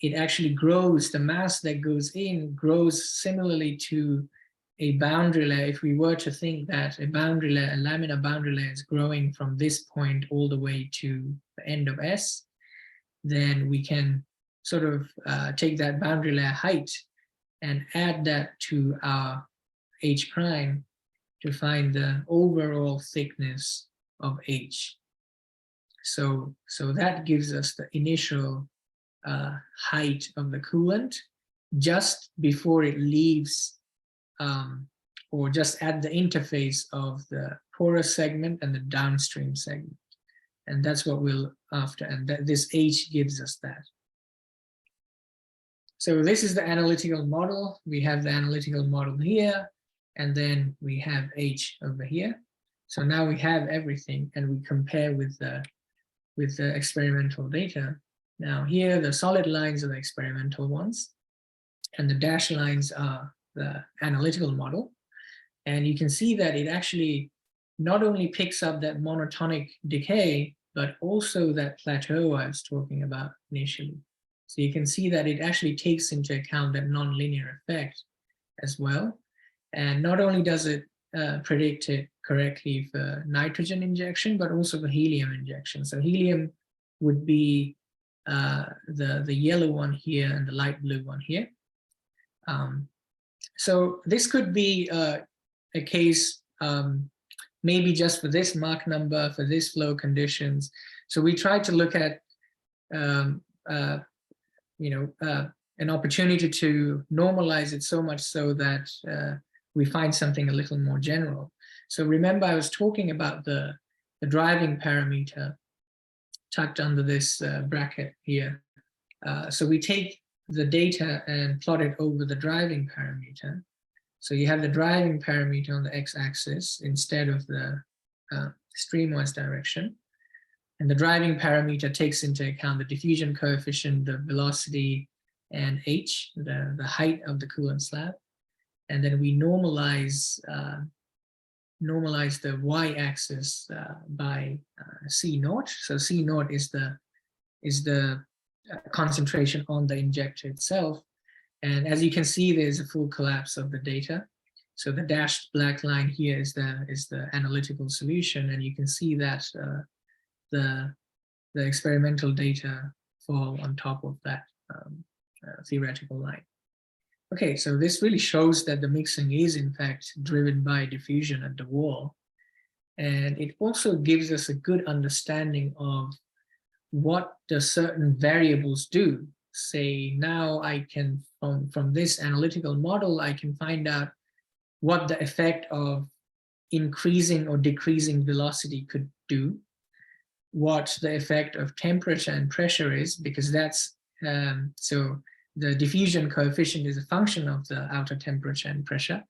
Speaker 1: it actually grows, the mass that goes in grows similarly to a boundary layer. If we were to think that a boundary layer, a laminar boundary layer is growing from this point all the way to the end of S, then we can sort of take that boundary layer height and add that to our H prime to find the overall thickness of H. So that gives us the initial height of the coolant just before it leaves, or just at the interface of the porous segment and the downstream segment. And that's what we'll after, and this H gives us that. So this is the analytical model. We have the analytical model here, and then we have H over here. So now we have everything, and we compare with the experimental data. Now here, the solid lines are the experimental ones, and the dashed lines are the analytical model. And you can see that it actually not only picks up that monotonic decay, but also that plateau I was talking about initially. So you can see that it actually takes into account that nonlinear effect as well. And not only does it predict it correctly for nitrogen injection, but also for helium injection. So helium would be the yellow one here and the light blue one here. So this could be a case maybe just for this Mach number, for this flow conditions. So we tried to look at an opportunity to normalize it so much so that we find something a little more general. So remember, I was talking about the driving parameter tucked under this bracket here. So we take the data and plot it over the driving parameter. So you have the driving parameter on the x-axis instead of the streamwise direction. And the driving parameter takes into account the diffusion coefficient, the velocity, and H, the height of the coolant slab. And then we normalize the y-axis by C naught. So C naught is the concentration on the injector itself. And as you can see, there's a full collapse of the data. So the dashed black line here is the analytical solution, and you can see that the experimental data fall on top of that theoretical line. Okay, so this really shows that the mixing is in fact driven by diffusion at the wall. And it also gives us a good understanding of what the certain variables do. Say now I can, from this analytical model, I can find out what the effect of increasing or decreasing velocity could do, what the effect of temperature and pressure is, because that's, so the diffusion coefficient is a function of the outer temperature and pressure.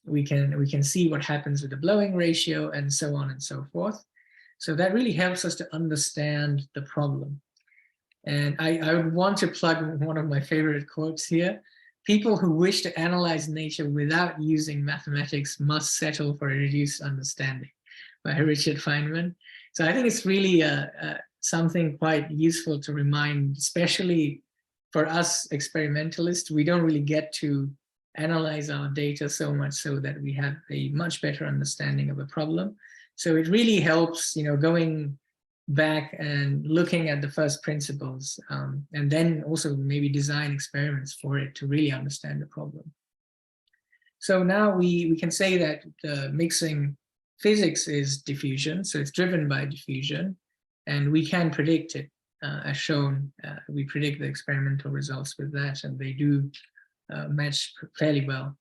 Speaker 1: We can see what happens with the blowing ratio and so on and so forth. So that really helps us to understand the problem. And I would want to plug one of my favorite quotes here. People who wish to analyze nature without using mathematics must settle for a reduced understanding, by Richard Feynman. So I think it's really something quite useful to remind, especially for us experimentalists. We don't really get to analyze our data so much so that we have a much better understanding of a problem. So it really helps, going back and looking at the first principles, and then also maybe design experiments for it to really understand the problem. So now we can say that the mixing physics is diffusion, so it's driven by diffusion, and we can predict it, as shown. We predict the experimental results with that, and they do match fairly well,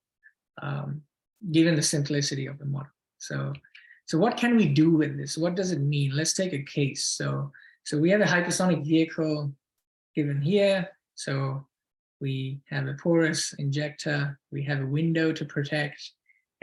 Speaker 1: given the simplicity of the model. So what can we do with this? What does it mean? Let's take a case. So we have a hypersonic vehicle given here. So we have a porous injector. We have a window to protect.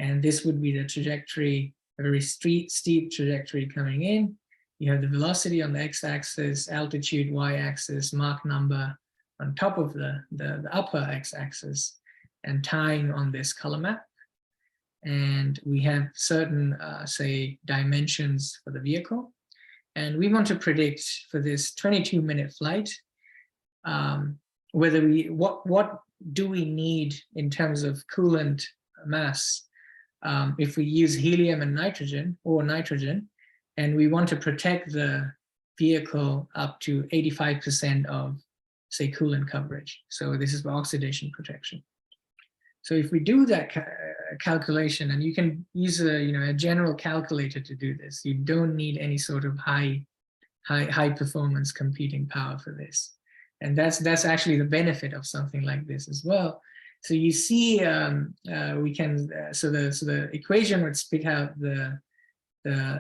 Speaker 1: And this would be the trajectory, a very steep trajectory coming in. You have the velocity on the x-axis, altitude y-axis, Mach number on top of the upper x-axis, and time on this color map. And we have certain, say, dimensions for the vehicle. And we want to predict for this 22-minute flight, whether what do we need in terms of coolant mass if we use helium and nitrogen, or nitrogen, and we want to protect the vehicle up to 85% of, say, coolant coverage. So this is for oxidation protection. So if we do that calculation, and you can use a general calculator to do this, you don't need any sort of high performance computing power for this. And that's actually the benefit of something like this as well. So you see, we can, so the equation would spit out the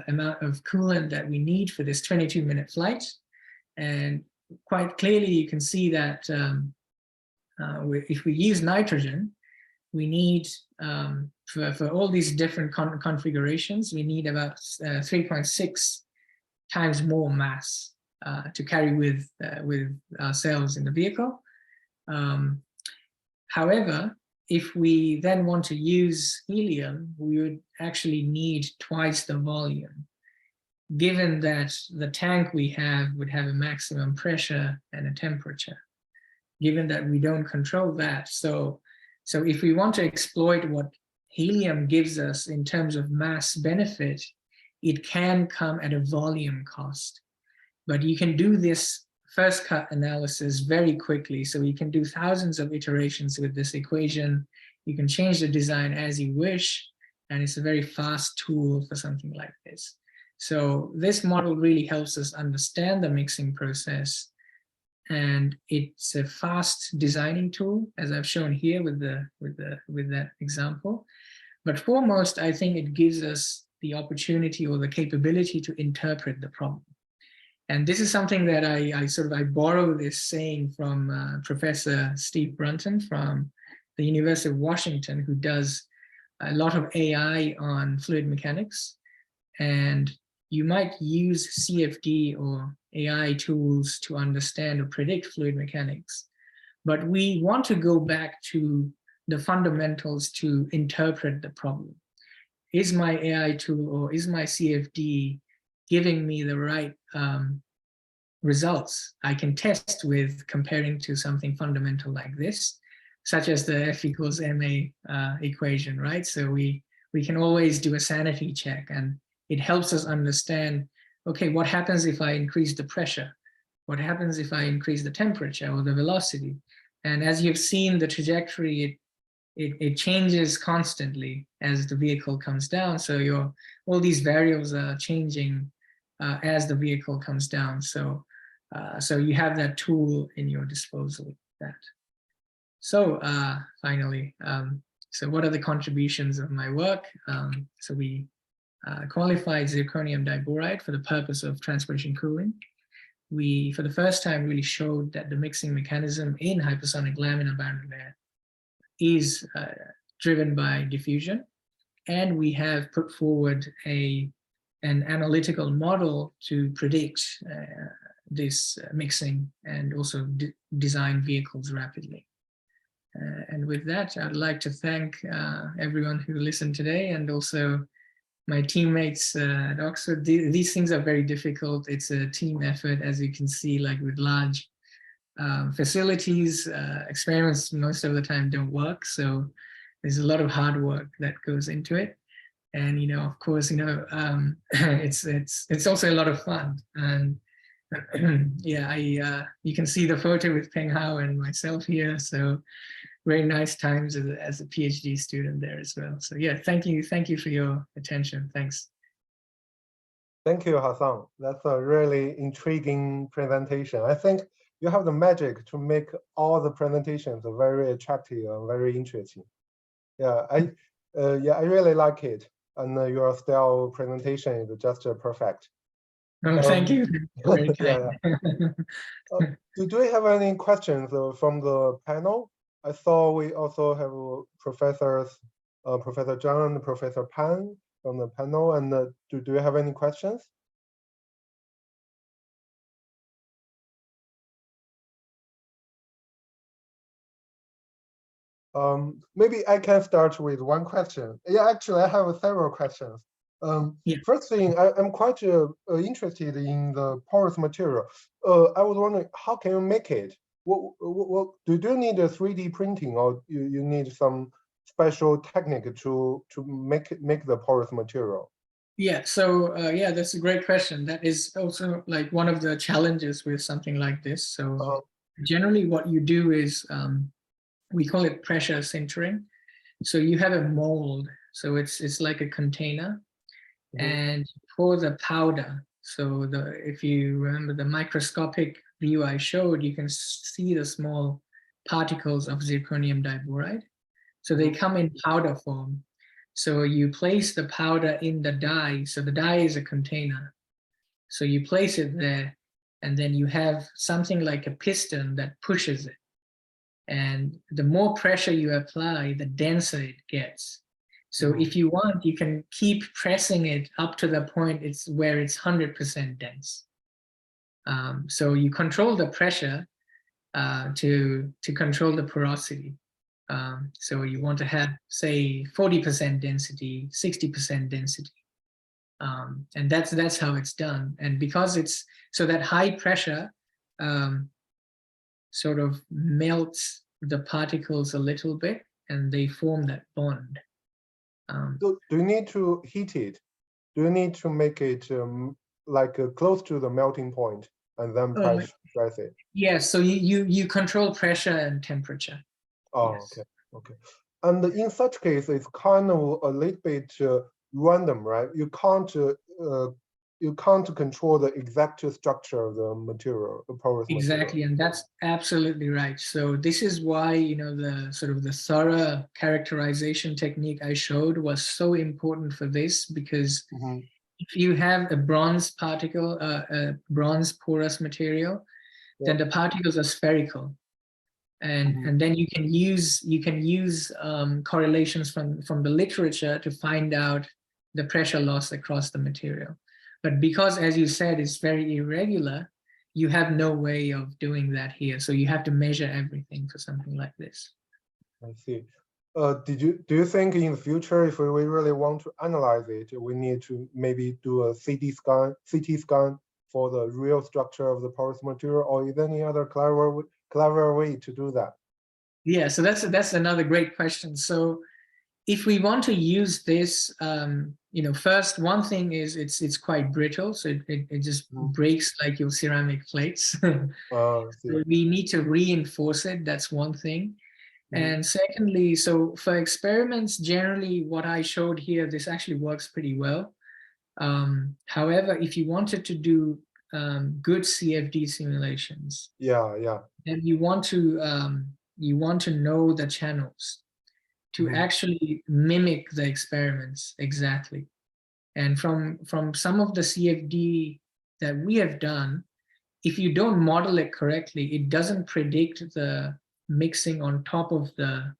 Speaker 1: amount of coolant that we need for this 22-minute flight. And quite clearly, you can see that if we use nitrogen, we need, for all these different configurations, we need about 3.6 times more mass to carry with ourselves in the vehicle. However, if we then want to use helium, we would actually need twice the volume, given that the tank we have would have a maximum pressure and a temperature, given that we don't control that. So if we want to exploit what helium gives us in terms of mass benefit, it can come at a volume cost. But you can do this first cut analysis very quickly. So you can do thousands of iterations with this equation. You can change the design as you wish, and it's a very fast tool for something like this. So this model really helps us understand the mixing process, and it's a fast designing tool, as I've shown here with that example. But foremost, I think it gives us the opportunity or the capability to interpret the problem. And this is something that I borrow this saying from Professor Steve Brunton from the University of Washington, who does a lot of AI on fluid mechanics. And you might use CFD or AI tools to understand or predict fluid mechanics. But we want to go back to the fundamentals to interpret the problem. Is my AI tool or is my CFD giving me the right results I can test with comparing to something fundamental like this, such as the F equals ma equation, right? So we can always do a sanity check, and it helps us understand, okay, what happens if I increase the pressure? What happens if I increase the temperature or the velocity? And as you've seen, the trajectory, it changes constantly as the vehicle comes down. So all these variables are changing as the vehicle comes down. So you have that tool in your disposal. So finally, so what are the contributions of my work? So we qualified zirconium diboride for the purpose of transpiration cooling. We, for the first time, really showed that the mixing mechanism in hypersonic laminar boundary layer is driven by diffusion. And we have put forward an analytical model to predict this mixing and also design vehicles rapidly. And with that, I'd like to thank everyone who listened today, and also my teammates at Oxford. These things are very difficult. It's a team effort, as you can see, like with large facilities, experiments most of the time don't work. So there's a lot of hard work that goes into it. And, of course, it's also a lot of fun. And yeah, you can see the photo with Peng Hao and myself here. So very nice times as a PhD student there as well. So yeah, thank you for your attention. Thanks.
Speaker 2: Thank you, Hassan. That's a really intriguing presentation. I think you have the magic to make all the presentations very attractive and very interesting. Yeah, I really like it, and your style presentation is just perfect.
Speaker 1: Oh, thank you. Very kind.
Speaker 2: Do we have any questions from the panel? I saw we also have professors, Professor Zhang and Professor Pan from the panel. And do you have any questions? Maybe I can start with one question. Yeah, actually, I have several questions.
Speaker 1: Yeah.
Speaker 2: First thing, I'm quite interested in the porous material. I was wondering, how can you make it? What do you need a 3D printing, or you need some special technique to make the porous material?
Speaker 1: Yeah, so yeah, that's a great question. That is also like one of the challenges with something like this. So generally what you do is, we call it pressure sintering. So you have a mold, so it's like a container, and you pour the powder. So if you remember the microscopic view I showed, you can see the small particles of zirconium diboride. So they come in powder form. So you place the powder in the die. So the die is a container. So you place it there, and then you have something like a piston that pushes it. And the more pressure you apply, the denser it gets. So if you want, you can keep pressing it up to the point where it's 100% dense. So you control the pressure to control the porosity. So you want to have, say, 40% density, 60% density. And that's how it's done. And because it's, so that high pressure sort of melts the particles a little bit, and they form that bond.
Speaker 2: So do you need to heat it? Do you need to make it like close to the melting point and then press it?
Speaker 1: Yes, so you control pressure and temperature.
Speaker 2: Oh,
Speaker 1: Yes.
Speaker 2: okay, okay. And in such case, it's kind of a little bit random, right? You can't control the exact structure of the material, the porous material.
Speaker 1: Exactly, and that's absolutely right. So this is why, the sort of the thorough characterization technique I showed was so important for this, because if you have a bronze particle, a bronze porous material, then the particles are spherical. And then you can use correlations from the literature to find out the pressure loss across the material. But because, as you said, it's very irregular, you have no way of doing that here. So you have to measure everything for something like this.
Speaker 2: I see. Do you think in the future, if we really want to analyze it, we need to maybe do a CT scan for the real structure of the porous material, or is there any other clever way to do that?
Speaker 1: Yeah, so that's another great question. So if we want to use this, first, one thing is it's quite brittle, so it just breaks like your ceramic plates. So we need to reinforce it. That's one thing. And secondly, so for experiments, generally what I showed here, this actually works pretty well. However, if you wanted to do good CFD simulations, then you want to know the channels to actually mimic the experiments exactly. And from some of the CFD that we have done, if you don't model it correctly, it doesn't predict the mixing on top of the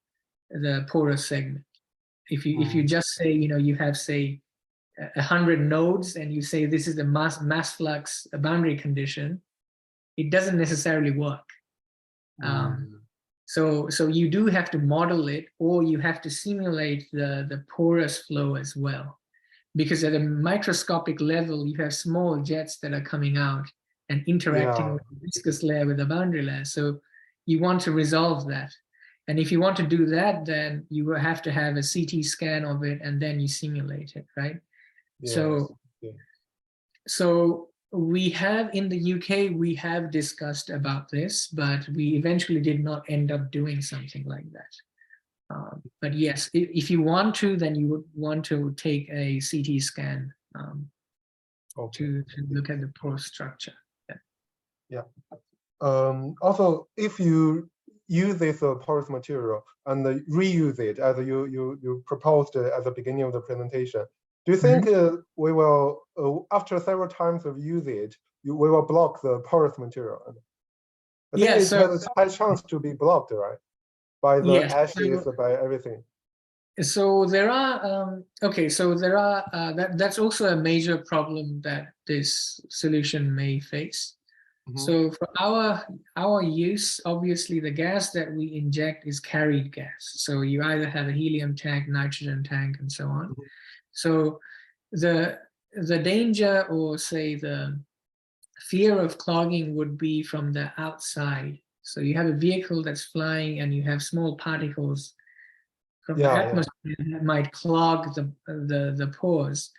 Speaker 1: porous segment. If you just say, you have, say, 100 nodes, and you say this is the mass flux boundary condition, it doesn't necessarily work. So you do have to model it, or you have to simulate the porous flow as well, because at a microscopic level, you have small jets that are coming out and interacting with the viscous layer with the boundary layer. So you want to resolve that. And if you want to do that, then you will have to have a CT scan of it, and then you simulate it, right? Yes. So we have, in the UK, we have discussed about this, but we eventually did not end up doing something like that. But yes, if you want to, then you would want to take a CT scan to look at the porous structure.
Speaker 2: Also, if you use this porous material and reuse it as you proposed at the beginning of the presentation, do you think we will, after several times of use it, we will block the porous material? I think it has a high chance to be blocked, right? By the ashes, by everything.
Speaker 1: So there are, that's also a major problem that this solution may face. So for our use, obviously the gas that we inject is carried gas. So you either have a helium tank, nitrogen tank, and so on. So the danger, or say the fear of clogging, would be from the outside. So you have a vehicle that's flying and you have small particles from the atmosphere that might clog the pores.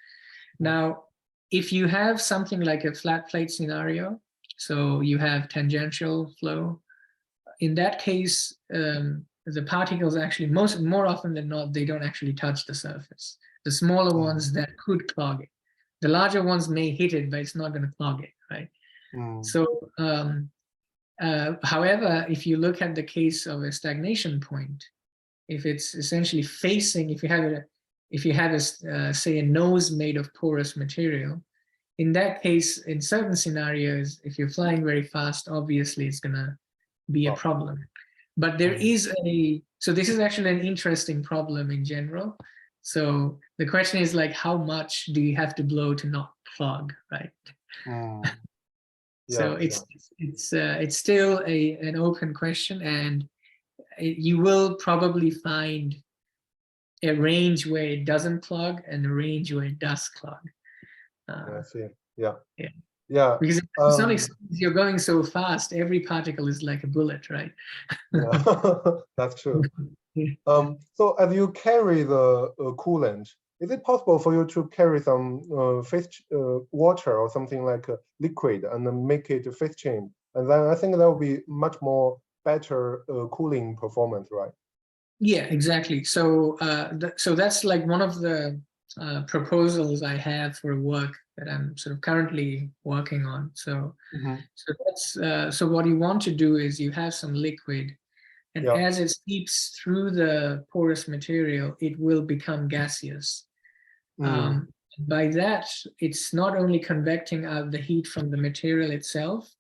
Speaker 1: Now, if you have something like a flat plate scenario, so you have tangential flow, in that case, the particles actually, more often than not, they don't actually touch the surface. The smaller ones that could clog it. The larger ones may hit it, but it's not going to clog it, right? So, however, if you look at the case of a stagnation point, if it's essentially facing, if you have a say a nose made of porous material, in that case, in certain scenarios, if you're flying very fast, obviously it's going to be a problem. But there is so this is actually an interesting problem in general. So the question is like, how much do you have to blow to not clog, right? So it's still an open question, and you will probably find a range where it doesn't clog and a range where it does clog.
Speaker 2: I see. Yeah.
Speaker 1: Because you're going so fast, every particle is like a bullet, right?
Speaker 2: That's true. So as you carry the coolant, is it possible for you to carry some water or something like a liquid and then make it phase change? And then I think that will be much more better cooling performance, right?
Speaker 1: Yeah, exactly. So so that's like one of the proposals I have for work that I'm sort of currently working on. So so that's so what you want to do is you have some liquid, and as it seeps through the porous material, it will become gaseous. By that, it's not only convecting out the heat from the material itself,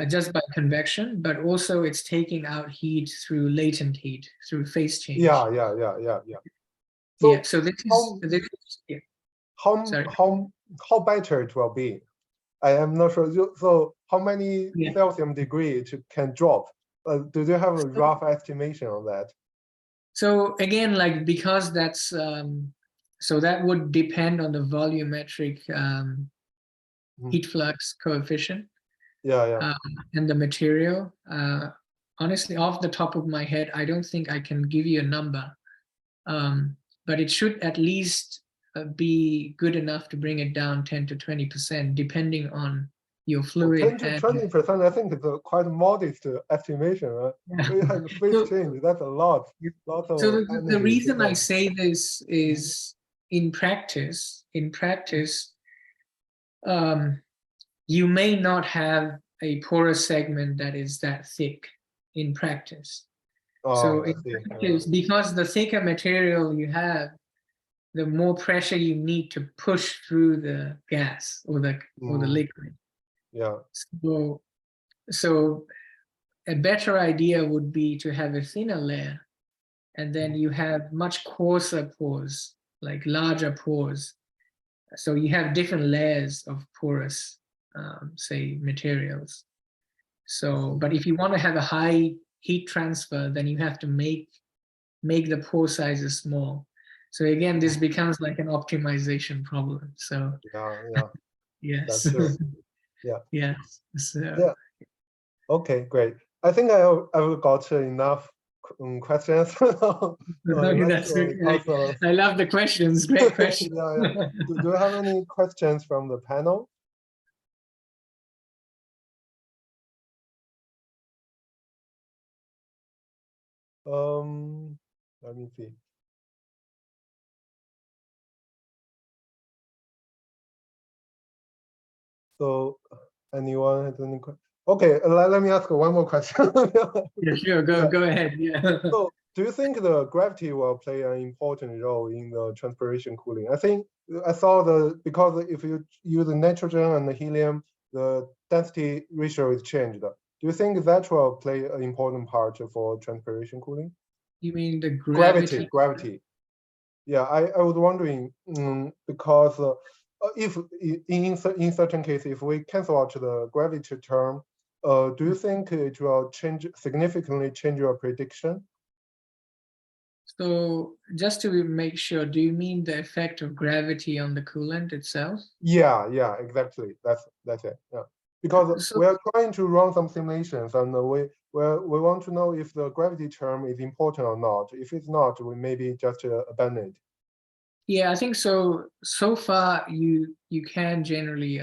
Speaker 1: just by convection, but also it's taking out heat through latent heat, through phase change.
Speaker 2: So,
Speaker 1: so this is
Speaker 2: how better it will be? I am not sure. So how many Celsius degree it can drop? Do you have a rough estimation on that?
Speaker 1: So again, like, because that's so that would depend on the volumetric heat flux coefficient. And the material. Honestly, off the top of my head, I don't think I can give you a number, but it should at least be good enough to bring it down 10 to 20%, depending on your fluid.
Speaker 2: 10 to 20%, I think it's a quite modest estimation. Phase change, that's a lot.
Speaker 1: So the reason I say this is in practice, you may not have a porous segment that is that thick in practice. So in practice, because the thicker material you have, the more pressure you need to push through the gas or the liquid. So a better idea would be to have a thinner layer, and then you have much coarser pores, like larger pores. So you have different layers of porous, say, materials. So, but if you want to have a high heat transfer, then you have to make the pore sizes small. So again, this becomes like an optimization problem. So yes. Yes. So.
Speaker 2: Okay, great. I think I've got enough questions.
Speaker 1: That's okay. I love the questions. Great questions.
Speaker 2: Do you have any questions from the panel? Let me see. So, anyone has any questions? Okay, let me ask one more question.
Speaker 1: Yeah, sure. Go ahead. Yeah.
Speaker 2: So, do you think the gravity will play an important role in the transpiration cooling? I think I saw because if you use nitrogen and helium, the density ratio is changed. Do you think that will play an important part for transpiration cooling?
Speaker 1: You mean the gravity?
Speaker 2: Gravity. Yeah, I was wondering because if in certain cases, if we cancel out the gravity term, do you think it will significantly change your prediction?
Speaker 1: So just to make sure, do you mean the effect of gravity on the coolant itself?
Speaker 2: Yeah, exactly. That's it. Yeah, because
Speaker 1: So
Speaker 2: we are trying to run some simulations, and we want to know if the gravity term is important or not. If it's not, we maybe just abandon it.
Speaker 1: yeah, I think so. So far, you can generally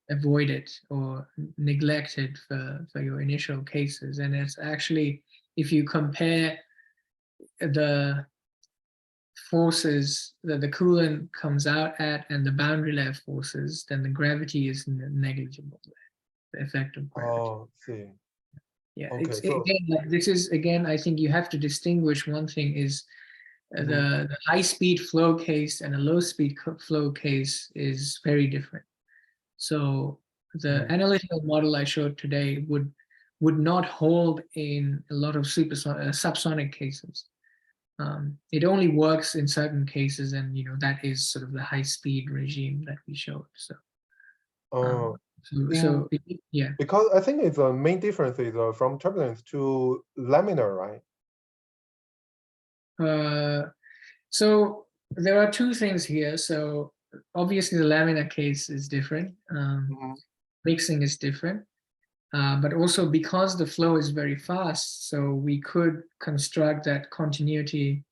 Speaker 1: avoid it or neglect it for your initial cases, and it's actually, if you compare the forces that the coolant comes out at and the boundary layer forces, then the gravity is negligible. The effect of gravity.
Speaker 2: Oh, see.
Speaker 1: Yeah,
Speaker 2: Okay,
Speaker 1: it's
Speaker 2: so
Speaker 1: again, like, this is again, I think you have to distinguish. One thing is the high speed flow case and a low speed flow case is very different. So the analytical model I showed today would not hold in a lot of subsonic cases. It only works in certain cases, and that is sort of the high speed regime that we showed. So, yeah.
Speaker 2: Because I think it's the main difference is from turbulence to laminar, right?
Speaker 1: So there are two things here. So obviously the laminar case is different. Mixing is different. But also because the flow is very fast, so we could construct that continuity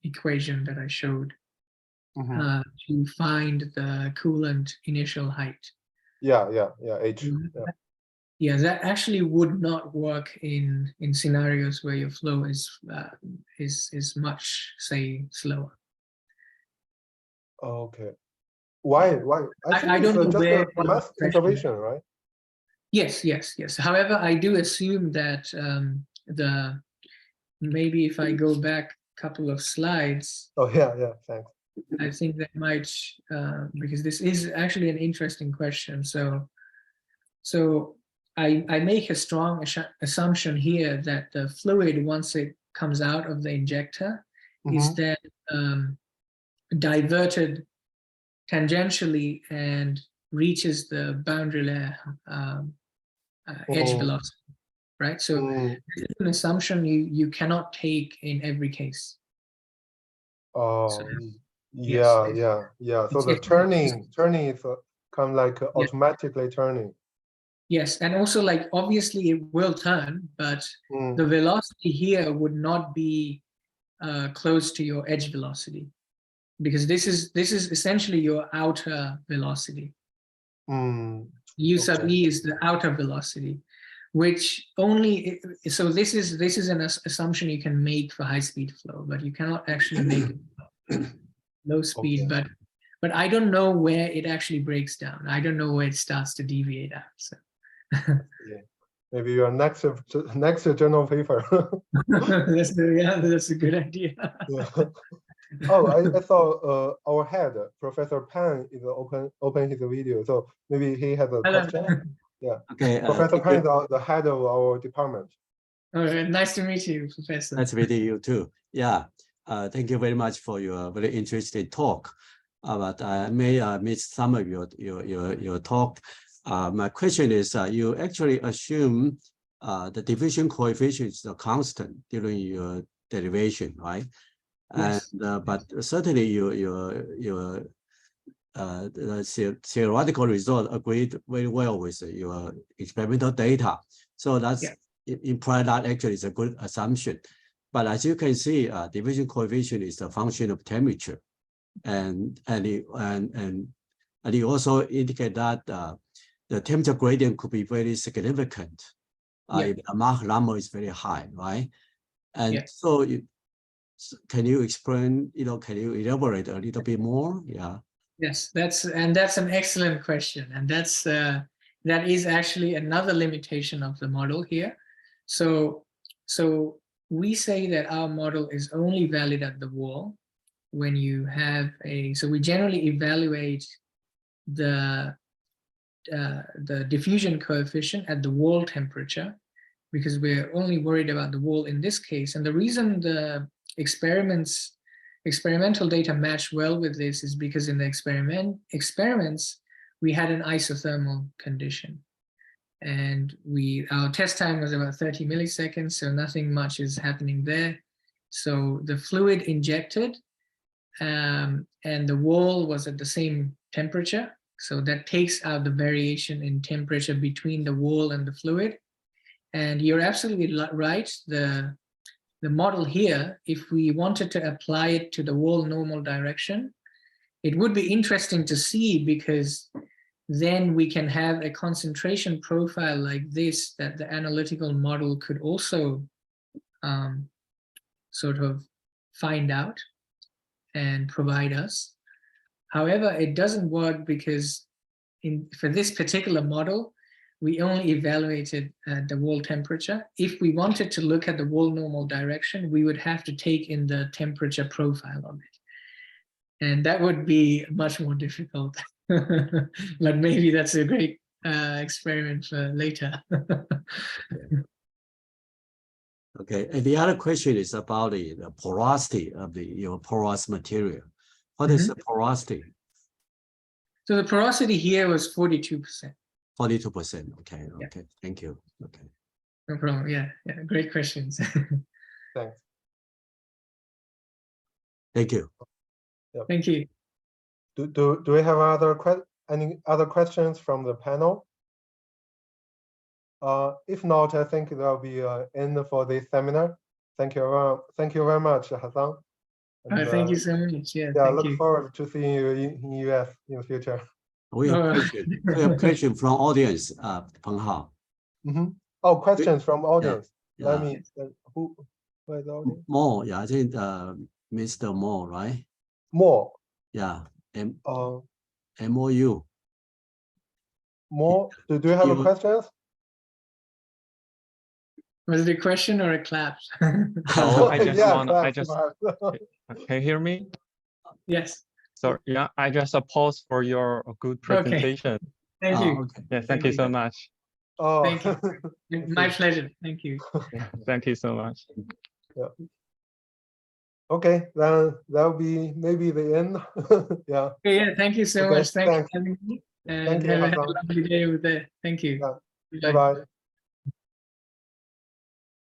Speaker 1: equation that I showed to find the coolant initial height.
Speaker 2: Yeah, H.
Speaker 1: Yeah, that actually would not work in scenarios where your flow is much, say, slower.
Speaker 2: Okay. Why? I think
Speaker 1: I don't know
Speaker 2: just
Speaker 1: where
Speaker 2: a mass conservation, right?
Speaker 1: Yes. However, I do assume that maybe if I go back a couple of slides.
Speaker 2: Oh yeah, thanks.
Speaker 1: I think that might, because this is actually an interesting question. So I make a strong assumption here that the fluid, once it comes out of the injector, is then diverted tangentially and reaches the boundary layer edge velocity, right? So this is an assumption you cannot take in every case.
Speaker 2: Oh,
Speaker 1: So,
Speaker 2: yeah. So the turning is kind of like automatically turning.
Speaker 1: Yes, and also, like, obviously it will turn, but the velocity here would not be close to your edge velocity, because this is essentially your outer velocity. U sub E is the outer velocity, which only, so this is an assumption you can make for high speed flow, but you cannot actually make low speed. But I don't know where it actually breaks down. I don't know where it starts to deviate at. So.
Speaker 2: Yeah. Maybe your next journal paper.
Speaker 1: That's a good idea.
Speaker 2: Yeah. Oh, I saw our head, Professor Pan, is open his video, so maybe he has a question. Yeah.
Speaker 3: Okay.
Speaker 2: Professor Pan is the head of our department.
Speaker 1: All right. Nice to meet you, Professor.
Speaker 3: Nice to meet you too. Yeah. Thank you very much for your very interesting talk. But I may miss some of your talk. My question is, you actually assume the diffusion coefficient is a constant during your derivation, right?
Speaker 1: Yes.
Speaker 3: And but certainly the theoretical result agreed very well with your experimental data. So that's imply that actually is a good assumption. But as you can see, diffusion coefficient is a function of temperature, and you also indicate that the temperature gradient could be very significant if the Mach number is very high, right? And so can you explain, can you elaborate a little bit more? Yeah.
Speaker 1: Yes, that's an excellent question. And that is actually another limitation of the model here. So we say that our model is only valid at the wall when you have so we generally evaluate the diffusion coefficient at the wall temperature, because we're only worried about the wall in this case. And the reason the experiments experimental data match well with this is because in the experiments, we had an isothermal condition. And our test time was about 30 milliseconds, so nothing much is happening there. So the fluid injected and the wall was at the same temperature. So that takes out the variation in temperature between the wall and the fluid. And you're absolutely right. The model here, if we wanted to apply it to the wall normal direction, it would be interesting to see, because then we can have a concentration profile like this that the analytical model could also sort of find out and provide us. However, it doesn't work because for this particular model, we only evaluated the wall temperature. If we wanted to look at the wall normal direction, we would have to take in the temperature profile of it. And that would be much more difficult. But maybe that's a great experiment for later.
Speaker 3: Okay, and the other question is about the porosity of your porous material. What is the porosity?
Speaker 1: So the porosity here was 42%.
Speaker 3: 42%. Okay,
Speaker 1: Yeah.
Speaker 3: okay, thank you. Okay.
Speaker 1: No problem. Yeah, great questions.
Speaker 2: Thanks.
Speaker 3: Thank you.
Speaker 1: Thank you.
Speaker 2: Do we have any other questions from the panel? If not, I think there will be an end for this seminar. Thank you very much, Hassan. And,
Speaker 1: Thank you so much. Yeah,
Speaker 2: yeah,
Speaker 1: thank
Speaker 2: look
Speaker 1: you.
Speaker 2: forward to seeing you in US in the future.
Speaker 3: We have question from audience, Peng Hao.
Speaker 2: Oh, questions from audience.
Speaker 3: Yeah.
Speaker 2: Let me. Where's the audience?
Speaker 3: More, yeah, I think Mr. Moore, right?
Speaker 2: More.
Speaker 3: Yeah,
Speaker 2: MOU. More. Do you have a questions?
Speaker 1: Was it a question or a clap?
Speaker 4: Oh, I just
Speaker 2: Yeah,
Speaker 4: want.
Speaker 2: clap.
Speaker 4: Can you hear me?
Speaker 1: Yes.
Speaker 4: So yeah, I just pause for your good presentation.
Speaker 1: Thank you.
Speaker 3: Okay.
Speaker 4: Yeah, thank you so much.
Speaker 2: Oh,
Speaker 1: Thank you. My pleasure. Thank you.
Speaker 4: Yeah, thank you so much.
Speaker 2: Yeah. Okay, then that'll be maybe the end. Yeah.
Speaker 1: Okay, yeah, thank you so
Speaker 2: Okay,
Speaker 1: much. Thanks for
Speaker 2: thanks.
Speaker 1: having me. And
Speaker 2: Thank you,
Speaker 1: have a
Speaker 2: Hassan.
Speaker 1: lovely day over there. Thank you.
Speaker 2: Yeah. Bye-bye.